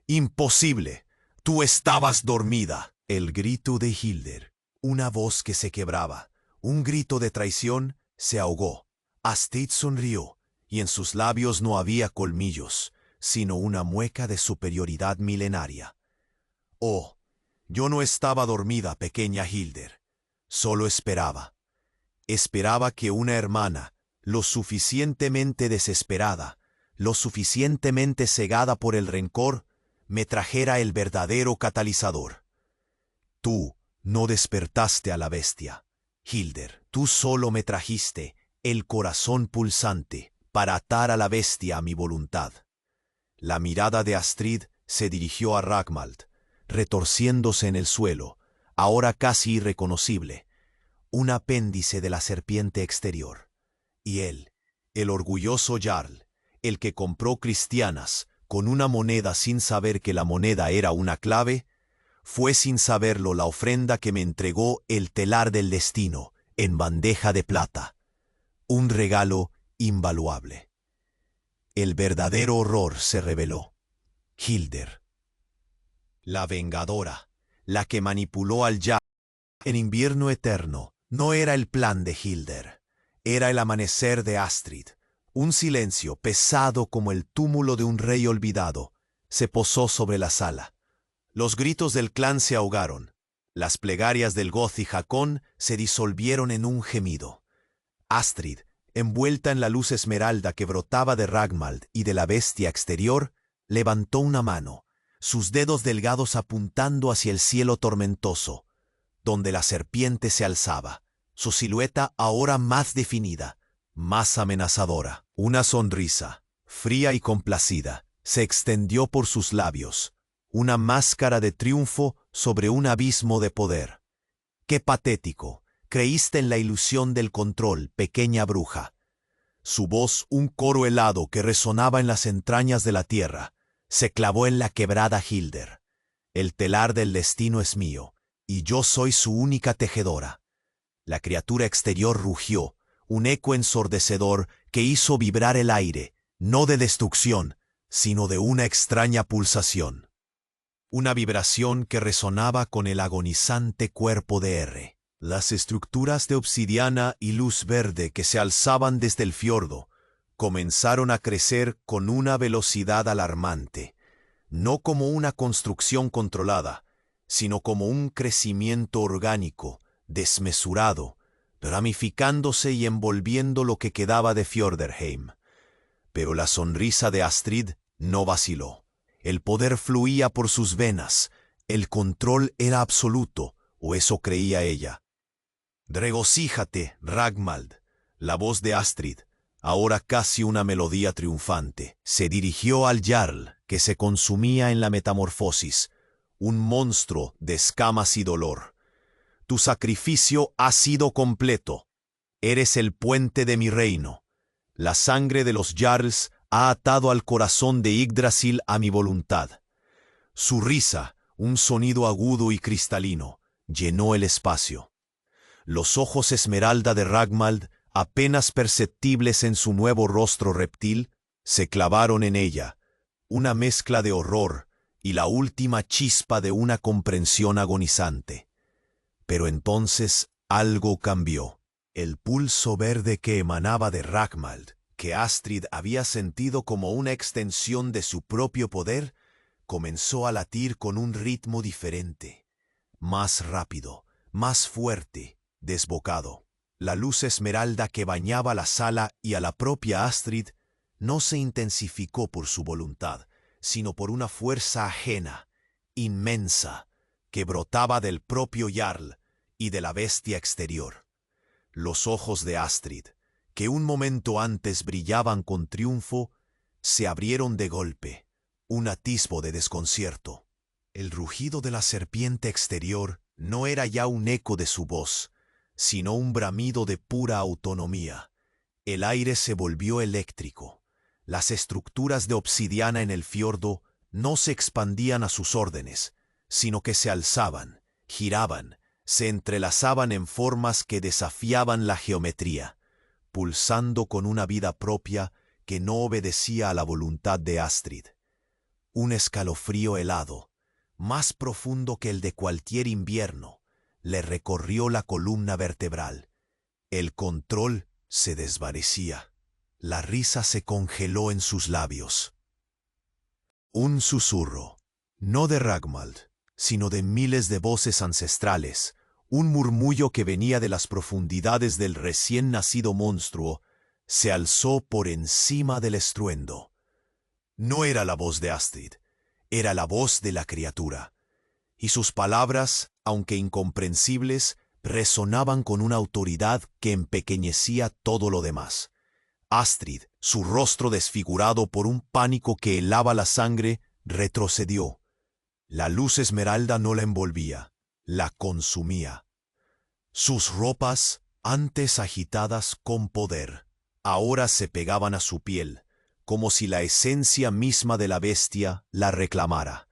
¡Imposible! ¡Tú estabas dormida! El grito de Hilder, una voz que se quebraba, un grito de traición, se ahogó. Astrid sonrió, y en sus labios no había colmillos, sino una mueca de superioridad milenaria. Oh, yo no estaba dormida, pequeña Hilder. Solo esperaba. Esperaba que una hermana, lo suficientemente desesperada, lo suficientemente cegada por el rencor, me trajera el verdadero catalizador. Tú no despertaste a la bestia, Hilder. Tú solo me trajiste el corazón pulsante para atar a la bestia a mi voluntad. La mirada de Astrid se dirigió a Ragmald, retorciéndose en el suelo, ahora casi irreconocible, un apéndice de la serpiente exterior. Y él, el orgulloso Jarl, el que compró cristianas con una moneda sin saber que la moneda era una clave, fue sin saberlo la ofrenda que me entregó el telar del destino en bandeja de plata. Un regalo invaluable. El verdadero horror se reveló. Hilder, la vengadora, la que manipuló al Jarl en invierno eterno, no era el plan de Hilder. Era el amanecer de Astrid. Un silencio pesado como el túmulo de un rey olvidado se posó sobre la sala. Los gritos del clan se ahogaron. Las plegarias del Goth y Hakon se disolvieron en un gemido. Astrid, envuelta en la luz esmeralda que brotaba de Ragmald y de la bestia exterior, levantó una mano, sus dedos delgados apuntando hacia el cielo tormentoso, donde la serpiente se alzaba, su silueta ahora más definida, más amenazadora. Una sonrisa, fría y complacida, se extendió por sus labios, una máscara de triunfo sobre un abismo de poder. ¡Qué patético! Creíste en la ilusión del control, pequeña bruja. Su voz, un coro helado que resonaba en las entrañas de la tierra, se clavó en la quebrada Hilder. El telar del destino es mío, y yo soy su única tejedora. La criatura exterior rugió, un eco ensordecedor que hizo vibrar el aire, no de destrucción, sino de una extraña pulsación. Una vibración que resonaba con el agonizante cuerpo de R. Las estructuras de obsidiana y luz verde que se alzaban desde el fiordo comenzaron a crecer con una velocidad alarmante, no como una construcción controlada, sino como un crecimiento orgánico, desmesurado, ramificándose y envolviendo lo que quedaba de Fjorderheim. Pero la sonrisa de Astrid no vaciló. El poder fluía por sus venas, el control era absoluto, o eso creía ella. Regocíjate, Ragmald. La voz de Astrid, ahora casi una melodía triunfante, se dirigió al Jarl, que se consumía en la metamorfosis, un monstruo de escamas y dolor. Tu sacrificio ha sido completo. Eres el puente de mi reino. La sangre de los Jarls ha atado al corazón de Yggdrasil a mi voluntad. Su risa, un sonido agudo y cristalino, llenó el espacio. Los ojos esmeralda de Ragmald, apenas perceptibles en su nuevo rostro reptil, se clavaron en ella, una mezcla de horror y la última chispa de una comprensión agonizante. Pero entonces algo cambió. El pulso verde que emanaba de Ragmald, que Astrid había sentido como una extensión de su propio poder, comenzó a latir con un ritmo diferente, más rápido, más fuerte, desbocado. La luz esmeralda que bañaba la sala y a la propia Astrid no se intensificó por su voluntad, sino por una fuerza ajena, inmensa, que brotaba del propio Jarl y de la bestia exterior. Los ojos de Astrid, que un momento antes brillaban con triunfo, se abrieron de golpe, un atisbo de desconcierto. El rugido de la serpiente exterior no era ya un eco de su voz, sino un bramido de pura autonomía. El aire se volvió eléctrico. Las estructuras de obsidiana en el fiordo no se expandían a sus órdenes, sino que se alzaban, giraban, se entrelazaban en formas que desafiaban la geometría, pulsando con una vida propia que no obedecía a la voluntad de Astrid. Un escalofrío helado, más profundo que el de cualquier invierno, le recorrió la columna vertebral. El control se desvanecía. La risa se congeló en sus labios. Un susurro, no de Ragmald, sino de miles de voces ancestrales, un murmullo que venía de las profundidades del recién nacido monstruo, se alzó por encima del estruendo. No era la voz de Astrid, era la voz de la criatura, y sus palabras, aunque incomprensibles, resonaban con una autoridad que empequeñecía todo lo demás. Astrid, su rostro desfigurado por un pánico que helaba la sangre, retrocedió. La luz esmeralda no la envolvía, la consumía. Sus ropas, antes agitadas con poder, ahora se pegaban a su piel, como si la esencia misma de la bestia la reclamara.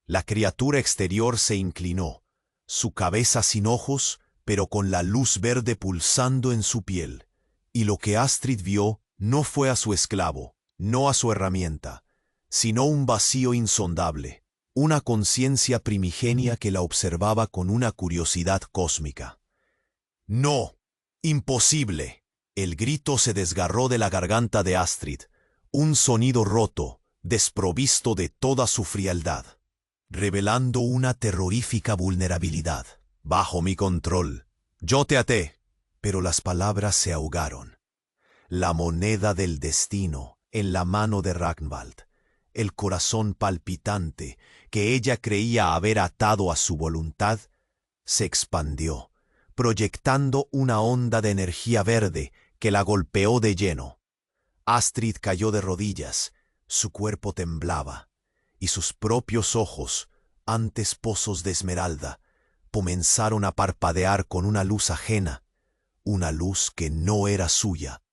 La criatura exterior se inclinó, su cabeza sin ojos, pero con la luz verde pulsando en su piel. Y lo que Astrid vio no fue a su esclavo, no a su herramienta, sino un vacío insondable, una conciencia primigenia que la observaba con una curiosidad cósmica. ¡No! ¡Imposible! El grito se desgarró de la garganta de Astrid, un sonido roto, desprovisto de toda su frialdad, revelando una terrorífica vulnerabilidad. Bajo mi control. Yo te até. Pero las palabras se ahogaron. La moneda del destino en la mano de Ragnvald, el corazón palpitante que ella creía haber atado a su voluntad, se expandió, proyectando una onda de energía verde que la golpeó de lleno. Astrid cayó de rodillas, su cuerpo temblaba, y sus propios ojos, antes pozos de esmeralda, comenzaron a parpadear con una luz ajena, una luz que no era suya.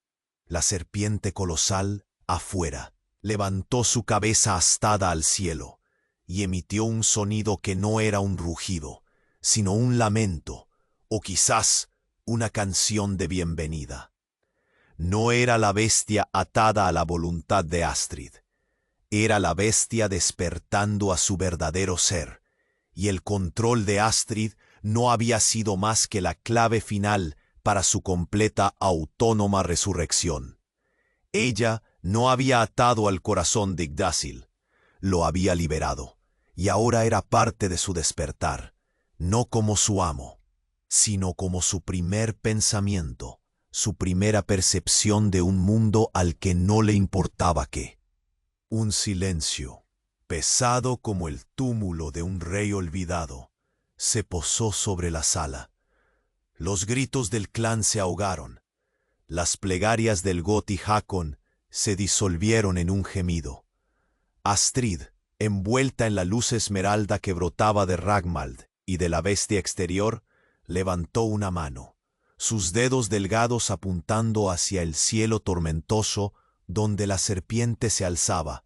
La serpiente colosal, afuera, levantó su cabeza astada al cielo y emitió un sonido que no era un rugido, sino un lamento, o quizás una canción de bienvenida. No era la bestia atada a la voluntad de Astrid, era la bestia despertando a su verdadero ser, y el control de Astrid no había sido más que la clave final para su completa autónoma resurrección. Ella no había atado al corazón de Yggdrasil, lo había liberado, y ahora era parte de su despertar, no como su amo, sino como su primer pensamiento, su primera percepción de un mundo al que no le importaba qué. Un silencio, pesado como el túmulo de un rey olvidado, se posó sobre la sala. Los gritos del clan se ahogaron. Las plegarias del Goti Hakon se disolvieron en un gemido. Astrid, envuelta en la luz esmeralda que brotaba de Ragmald y de la bestia exterior, levantó una mano, sus dedos delgados apuntando hacia el cielo tormentoso donde la serpiente se alzaba,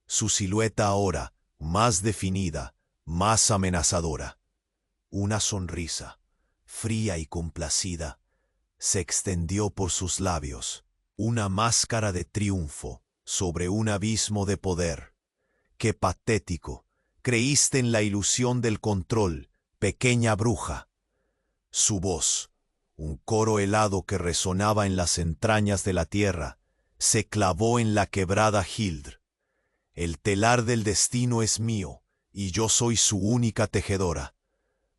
su silueta ahora más definida, más amenazadora. Una sonrisa, fría y complacida, se extendió por sus labios, una máscara de triunfo sobre un abismo de poder. ¡Qué patético! Creíste en la ilusión del control, pequeña bruja. Su voz, un coro helado que resonaba en las entrañas de la tierra, se clavó en la quebrada Hildr. El telar del destino es mío, y yo soy su única tejedora.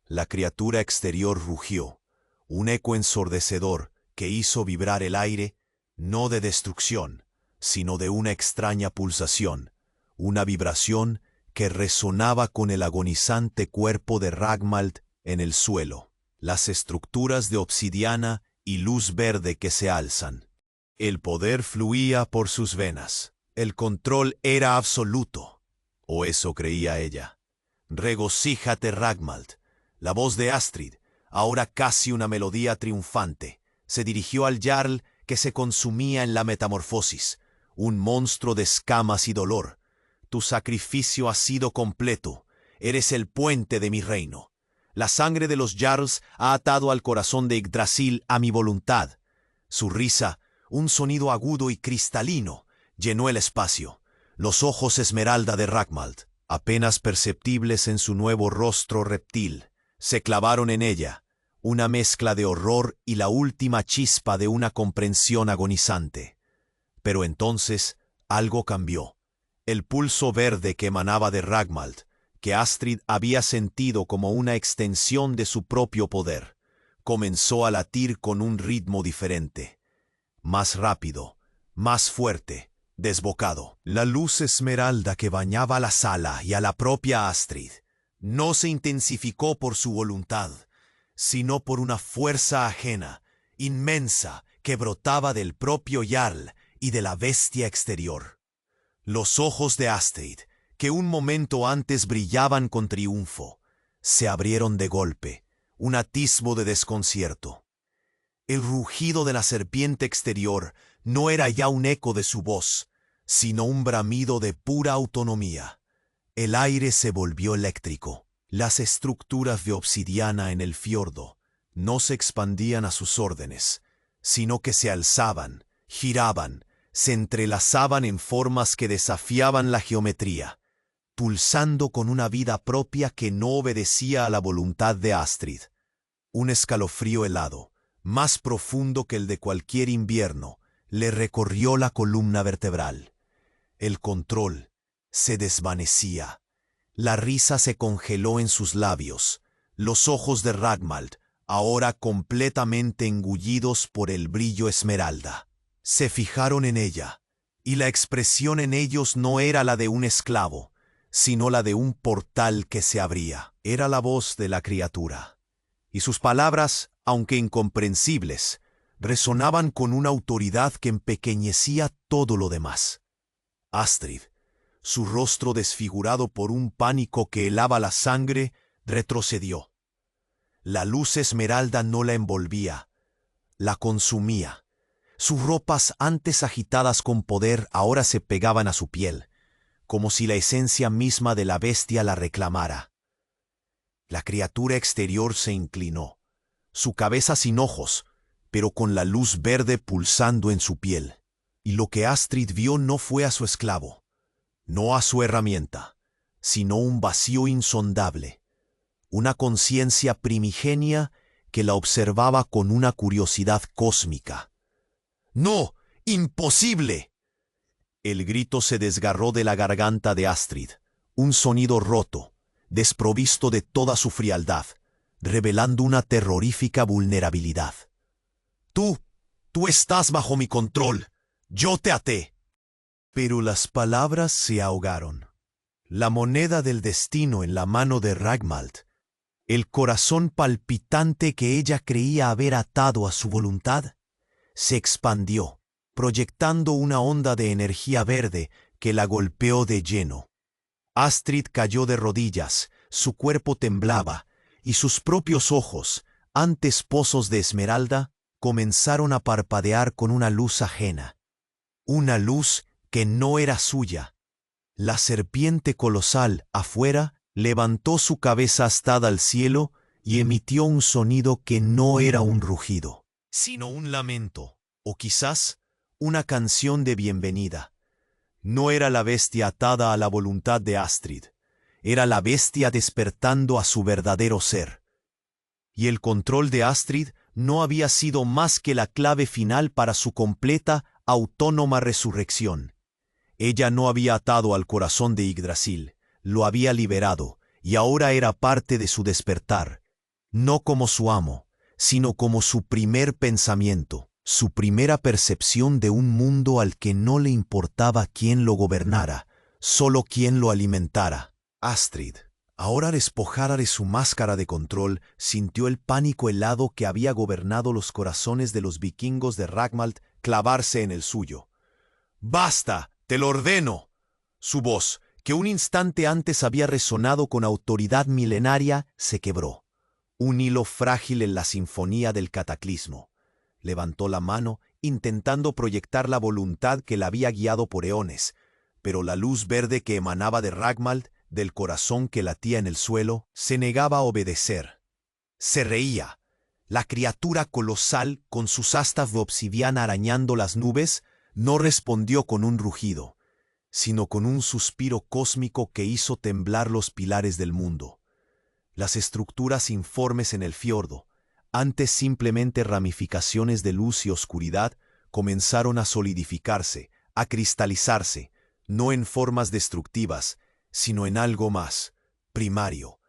La criatura exterior rugió, un eco ensordecedor que hizo vibrar el aire, no de destrucción, sino de una extraña pulsación, una vibración que resonaba con el agonizante cuerpo de Ragmald en el suelo, las estructuras de obsidiana y luz verde que se alzan. El poder fluía por sus venas. El control era absoluto, o eso creía ella. Regocíjate, Ragmald. La voz de Astrid, ahora casi una melodía triunfante, se dirigió al Jarl que se consumía en la metamorfosis, un monstruo de escamas y dolor. Tu sacrificio ha sido completo. Eres el puente de mi reino. La sangre de los Jarls ha atado al corazón de Yggdrasil a mi voluntad. Su risa, un sonido agudo y cristalino, llenó el espacio. Los ojos esmeralda de Ragmald, apenas perceptibles en su nuevo rostro reptil, se clavaron en ella, una mezcla de horror y la última chispa de una comprensión agonizante. Pero entonces algo cambió. El pulso verde que emanaba de Ragmald, que Astrid había sentido como una extensión de su propio poder, comenzó a latir con un ritmo diferente. Más rápido, más fuerte, desbocado. La luz esmeralda que bañaba la sala y a la propia Astrid no se intensificó por su voluntad, sino por una fuerza ajena, inmensa, que brotaba del propio Jarl y de la bestia exterior. Los ojos de Astrid, que un momento antes brillaban con triunfo, se abrieron de golpe, un atisbo de desconcierto. El rugido de la serpiente exterior no era ya un eco de su voz, sino un bramido de pura autonomía. El aire se volvió eléctrico. Las estructuras de obsidiana en el fiordo no se expandían a sus órdenes, sino que se alzaban, giraban, se entrelazaban en formas que desafiaban la geometría, pulsando con una vida propia que no obedecía a la voluntad de Astrid. Un escalofrío helado, más profundo que el de cualquier invierno, le recorrió la columna vertebral. El control se desvanecía. La risa se congeló en sus labios. Los ojos de Ragmald, ahora completamente engullidos por el brillo esmeralda, se fijaron en ella, y la expresión en ellos no era la de un esclavo, sino la de un portal que se abría. Era la voz de la criatura, y sus palabras, aunque incomprensibles, resonaban con una autoridad que empequeñecía todo lo demás. Astrid, su rostro desfigurado por un pánico que helaba la sangre, retrocedió. La luz esmeralda no la envolvía, la consumía. Sus ropas antes agitadas con poder ahora se pegaban a su piel, como si la esencia misma de la bestia la reclamara. La criatura exterior se inclinó, su cabeza sin ojos, pero con la luz verde pulsando en su piel. Y lo que Astrid vio no fue a su esclavo, no a su herramienta, sino un vacío insondable, una conciencia primigenia que la observaba con una curiosidad cósmica. ¡No! ¡Imposible! El grito se desgarró de la garganta de Astrid, un sonido roto, desprovisto de toda su frialdad, revelando una terrorífica vulnerabilidad. Tú estás bajo mi control. Yo te até. Pero las palabras se ahogaron. La moneda del destino en la mano de Ragmald, el corazón palpitante que ella creía haber atado a su voluntad, se expandió, proyectando una onda de energía verde que la golpeó de lleno. Astrid cayó de rodillas, su cuerpo temblaba, y sus propios ojos, antes pozos de esmeralda, comenzaron a parpadear con una luz ajena. Una luz que no era suya. La serpiente colosal, afuera, levantó su cabeza astada al cielo y emitió un sonido que no era un rugido, sino un lamento, o quizás una canción de bienvenida. No era la bestia atada a la voluntad de Astrid, era la bestia despertando a su verdadero ser. Y el control de Astrid no había sido más que la clave final para su completa, autónoma resurrección. Ella no había atado al corazón de Yggdrasil, lo había liberado, y ahora era parte de su despertar, no como su amo, sino como su primer pensamiento, su primera percepción de un mundo al que no le importaba quién lo gobernara, solo quién lo alimentara. Astrid, ahora despojada de su máscara de control, sintió el pánico helado que había gobernado los corazones de los vikingos de Ragmald clavarse en el suyo. ¡Basta! ¡Te lo ordeno! Su voz, que un instante antes había resonado con autoridad milenaria, se quebró. Un hilo frágil en la sinfonía del cataclismo. Levantó la mano, intentando proyectar la voluntad que la había guiado por eones, pero la luz verde que emanaba de Ragmald, del corazón que latía en el suelo, se negaba a obedecer. Se reía. La criatura colosal, con sus astas de obsidiana arañando las nubes, no respondió con un rugido, sino con un suspiro cósmico que hizo temblar los pilares del mundo. Las estructuras informes en el fiordo, antes simplemente ramificaciones de luz y oscuridad, comenzaron a solidificarse, a cristalizarse, no en formas destructivas, sino en algo más, primario.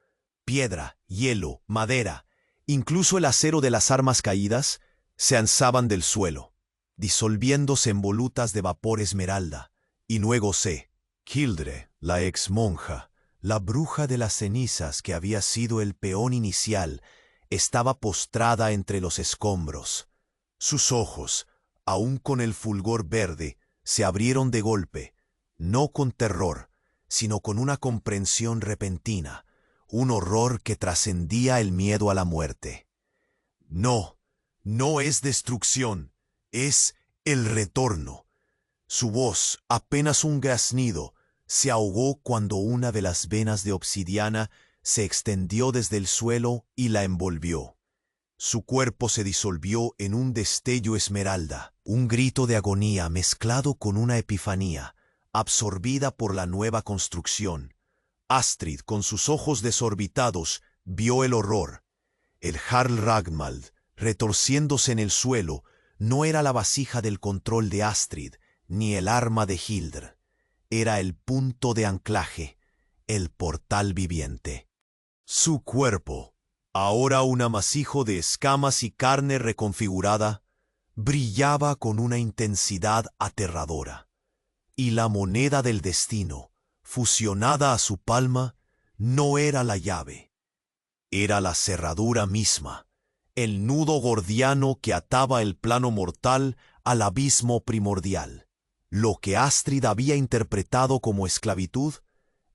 Piedra, hielo, madera, incluso el acero de las armas caídas, se alzaban del suelo, disolviéndose en volutas de vapor esmeralda. Y luego Hildre, la ex monja, la bruja de las cenizas que había sido el peón inicial, estaba postrada entre los escombros. Sus ojos, aún con el fulgor verde, se abrieron de golpe, no con terror, sino con una comprensión repentina, un horror que trascendía el miedo a la muerte. No, no es destrucción, es el retorno. Su voz, apenas un graznido, se ahogó cuando una de las venas de obsidiana se extendió desde el suelo y la envolvió. Su cuerpo se disolvió en un destello esmeralda, un grito de agonía mezclado con una epifanía, absorbida por la nueva construcción. Astrid, con sus ojos desorbitados, vio el horror. El Jarl Ragmald, retorciéndose en el suelo, no era la vasija del control de Astrid, ni el arma de Hildr. Era el punto de anclaje, el portal viviente. Su cuerpo, ahora un amasijo de escamas y carne reconfigurada, brillaba con una intensidad aterradora. Y la moneda del destino, fusionada a su palma, no era la llave. Era la cerradura misma, el nudo gordiano que ataba el plano mortal al abismo primordial. Lo que Astrid había interpretado como esclavitud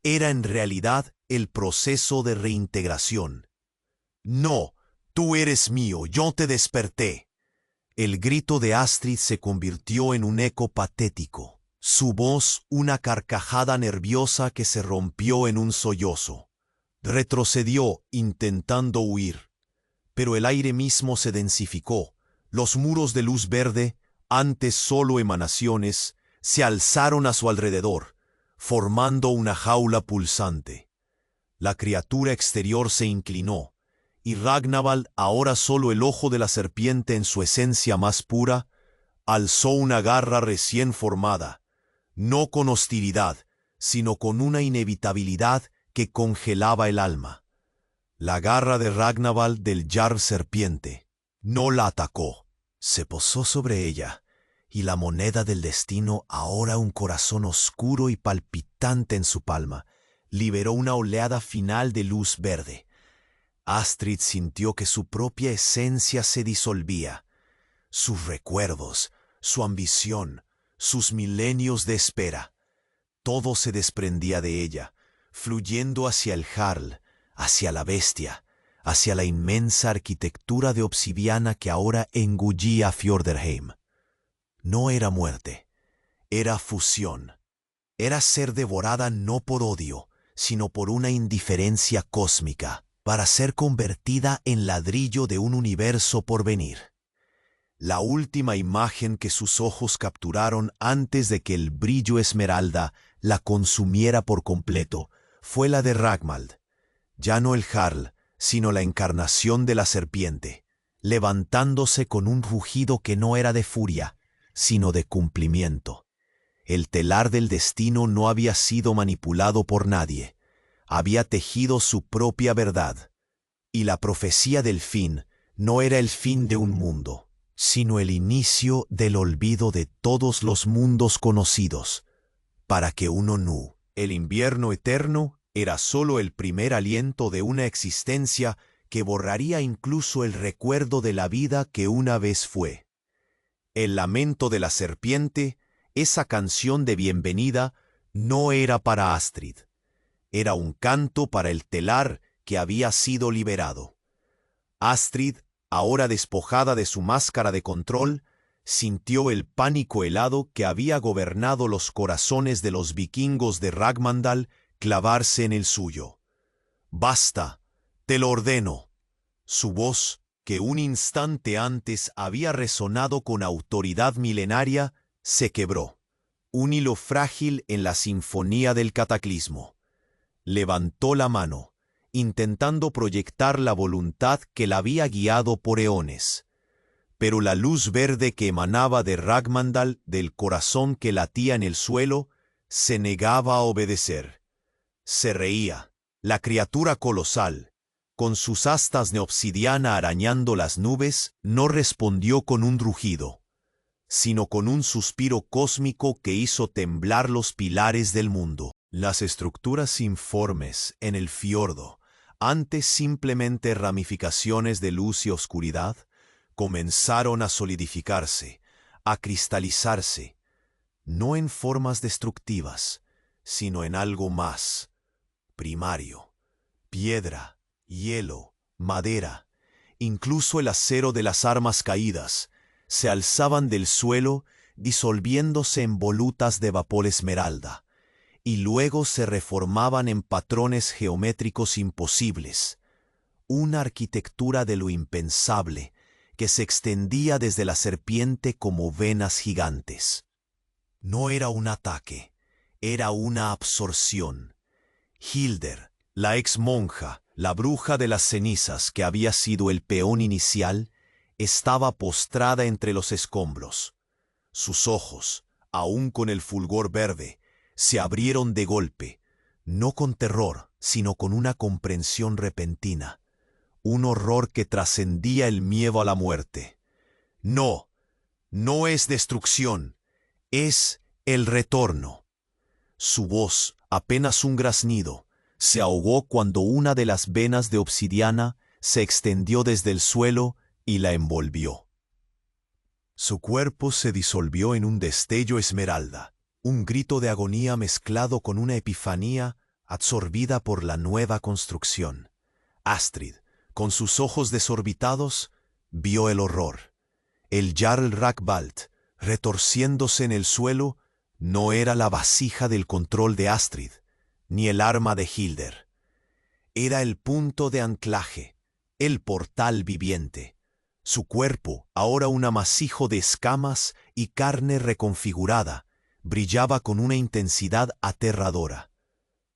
era en realidad el proceso de reintegración. «No, tú eres mío, yo te desperté». El grito de Astrid se convirtió en un eco patético, su voz una carcajada nerviosa que se rompió en un sollozo. Retrocedió intentando huir, pero el aire mismo se densificó. Los muros de luz verde, antes solo emanaciones, se alzaron a su alrededor, formando una jaula pulsante. La criatura exterior se inclinó, y Ragnvald, ahora solo el ojo de la serpiente en su esencia más pura, alzó una garra recién formada, no con hostilidad, sino con una inevitabilidad que congelaba el alma. La garra de Ragnvald del Jarl serpiente no la atacó, se posó sobre ella, y la moneda del destino, ahora un corazón oscuro y palpitante en su palma, liberó una oleada final de luz verde. Astrid sintió que su propia esencia se disolvía. Sus recuerdos, su ambición, sus milenios de espera. Todo se desprendía de ella, fluyendo hacia el Jarl, hacia la bestia, hacia la inmensa arquitectura de obsidiana que ahora engullía Fjorderheim. No era muerte, era fusión. Era ser devorada no por odio, sino por una indiferencia cósmica, para ser convertida en ladrillo de un universo por venir. La última imagen que sus ojos capturaron antes de que el brillo esmeralda la consumiera por completo fue la de Ragmald, ya no el Jarl, sino la encarnación de la serpiente, levantándose con un rugido que no era de furia, sino de cumplimiento. El telar del destino no había sido manipulado por nadie, había tejido su propia verdad, y la profecía del fin no era el fin de un mundo, sino el inicio del olvido de todos los mundos conocidos, para que uno nu, el invierno eterno, era sólo el primer aliento de una existencia que borraría incluso el recuerdo de la vida que una vez fue. El lamento de la serpiente, esa canción de bienvenida, no era para Astrid. Era un canto para el telar que había sido liberado. Astrid, ahora despojada de su máscara de control, sintió el pánico helado que había gobernado los corazones de los vikingos de Ragmandal clavarse en el suyo. «Basta, te lo ordeno». Su voz, que un instante antes había resonado con autoridad milenaria, se quebró. Un hilo frágil en la sinfonía del cataclismo. Levantó la mano, intentando proyectar la voluntad que la había guiado por eones. Pero la luz verde que emanaba de Ragmandal, del corazón que latía en el suelo, se negaba a obedecer. Se reía, la criatura colosal, con sus astas de obsidiana arañando las nubes, no respondió con un rugido, sino con un suspiro cósmico que hizo temblar los pilares del mundo. Las estructuras informes en el fiordo, antes simplemente ramificaciones de luz y oscuridad, comenzaron a solidificarse, a cristalizarse, no en formas destructivas, sino en algo más primario: piedra, hielo, madera, incluso el acero de las armas caídas, se alzaban del suelo disolviéndose en volutas de vapor esmeralda, y luego se reformaban en patrones geométricos imposibles, una arquitectura de lo impensable que se extendía desde la serpiente como venas gigantes. No era un ataque, era una absorción. Hilder, la ex monja, la bruja de las cenizas que había sido el peón inicial, estaba postrada entre los escombros. Sus ojos, aún con el fulgor verde, se abrieron de golpe, no con terror, sino con una comprensión repentina, un horror que trascendía el miedo a la muerte. No, no es destrucción, es el retorno. Su voz, apenas un graznido, se ahogó cuando una de las venas de obsidiana se extendió desde el suelo y la envolvió. Su cuerpo se disolvió en un destello esmeralda, un grito de agonía mezclado con una epifanía absorbida por la nueva construcción. Astrid, con sus ojos desorbitados, vio el horror. El Jarl Ragnvald, retorciéndose en el suelo, no era la vasija del control de Astrid, ni el arma de Hilder. Era el punto de anclaje, el portal viviente. Su cuerpo, ahora un amasijo de escamas y carne reconfigurada, brillaba con una intensidad aterradora.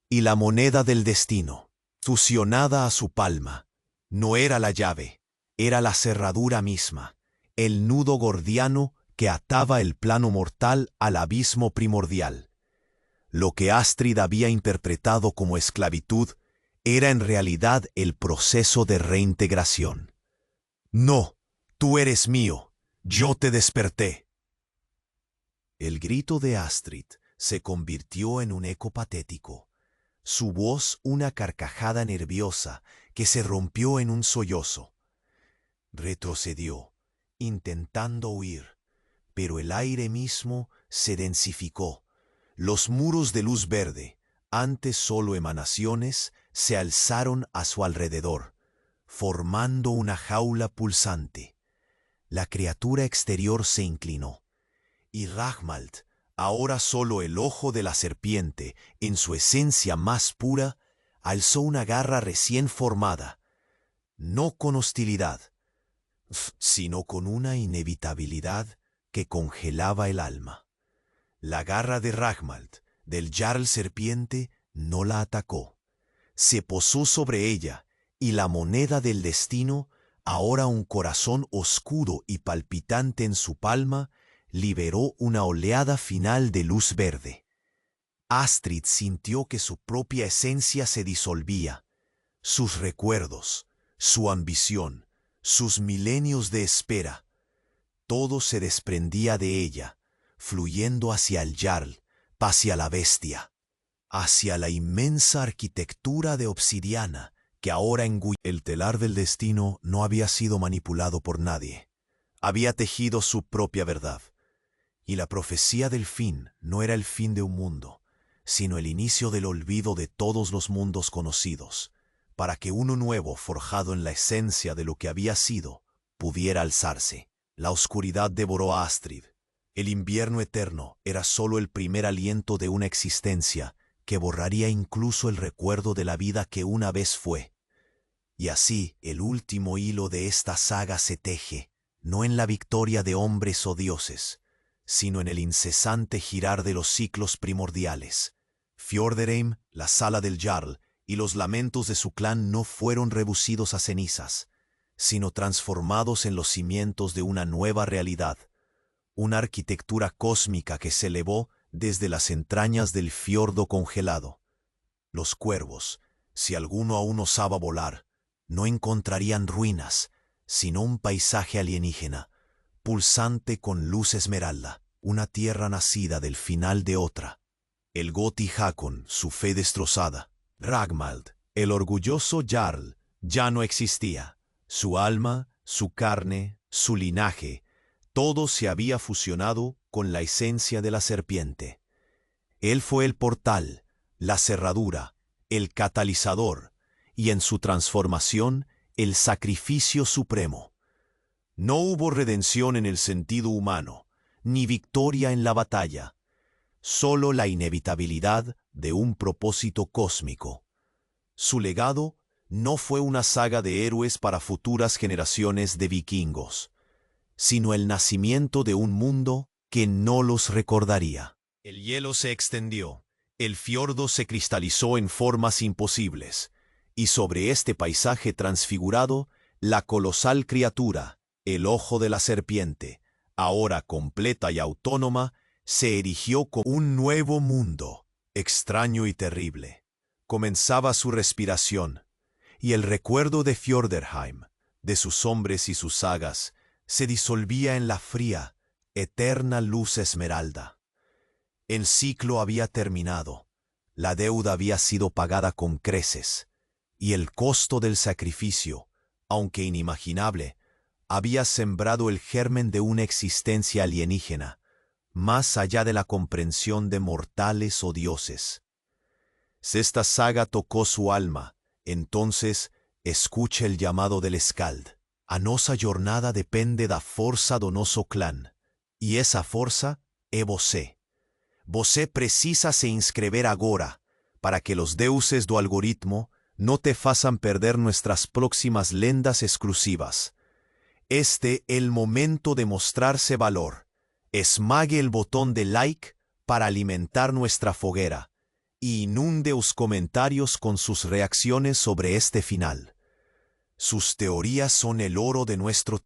Y la moneda del destino, fusionada a su palma, no era la llave, era la cerradura misma, el nudo gordiano que ataba el plano mortal al abismo primordial. Lo que Astrid había interpretado como esclavitud era en realidad el proceso de reintegración. «No, tú eres mío, yo te desperté». El grito de Astrid se convirtió en un eco patético, su voz una carcajada nerviosa que se rompió en un sollozo. Retrocedió, intentando huir, pero el aire mismo se densificó. Los muros de luz verde, antes solo emanaciones, se alzaron a su alrededor, formando una jaula pulsante. La criatura exterior se inclinó, y Ragmald, ahora solo el ojo de la serpiente, en su esencia más pura, alzó una garra recién formada, no con hostilidad, sino con una inevitabilidad que congelaba el alma. La garra de Ragmald, del Jarl serpiente, no la atacó. Se posó sobre ella, y la moneda del destino, ahora un corazón oscuro y palpitante en su palma, liberó una oleada final de luz verde. Astrid sintió que su propia esencia se disolvía. Sus recuerdos, su ambición, sus milenios de espera, todo se desprendía de ella, fluyendo hacia el Jarl, hacia la bestia, hacia la inmensa arquitectura de obsidiana que ahora engullía. El telar del destino no había sido manipulado por nadie. Había tejido su propia verdad. Y la profecía del fin no era el fin de un mundo, sino el inicio del olvido de todos los mundos conocidos, para que uno nuevo, forjado en la esencia de lo que había sido, pudiera alzarse. La oscuridad devoró a Astrid. El invierno eterno era solo el primer aliento de una existencia que borraría incluso el recuerdo de la vida que una vez fue. Y así el último hilo de esta saga se teje, no en la victoria de hombres o dioses, sino en el incesante girar de los ciclos primordiales. Fjorderheim, la sala del Jarl y los lamentos de su clan no fueron reducidos a cenizas, sino transformados en los cimientos de una nueva realidad, una arquitectura cósmica que se elevó desde las entrañas del fiordo congelado. Los cuervos, si alguno aún osaba volar, no encontrarían ruinas, sino un paisaje alienígena, pulsante con luz esmeralda, una tierra nacida del final de otra. El Goti Hakon, su fe destrozada. Ragmald, el orgulloso Jarl, ya no existía. Su alma, su carne, su linaje, todo se había fusionado con la esencia de la serpiente. Él fue el portal, la cerradura, el catalizador, y en su transformación, el sacrificio supremo. No hubo redención en el sentido humano, ni victoria en la batalla, solo la inevitabilidad de un propósito cósmico. Su legado no fue una saga de héroes para futuras generaciones de vikingos, sino el nacimiento de un mundo que no los recordaría. El hielo se extendió, el fiordo se cristalizó en formas imposibles, y sobre este paisaje transfigurado, la colosal criatura, el ojo de la serpiente, ahora completa y autónoma, se erigió como un nuevo mundo, extraño y terrible. Comenzaba su respiración, y el recuerdo de Fjorderheim, de sus hombres y sus sagas, se disolvía en la fría, eterna luz esmeralda. El ciclo había terminado, la deuda había sido pagada con creces, y el costo del sacrificio, aunque inimaginable, había sembrado el germen de una existencia alienígena, más allá de la comprensión de mortales o dioses. Si esta saga tocó su alma, entonces escuche el llamado del Skald. A nosa jornada depende da forza do noso clan, y esa forza é você. Você precisa se inscrever agora, para que los deuses do algoritmo no te façam perder nuestras próximas lendas exclusivas. Este el momento de mostrarse valor. Esmague el botón de like para alimentar nuestra foguera y inunde os comentarios con sus reacciones sobre este final. Sus teorías son el oro de nuestro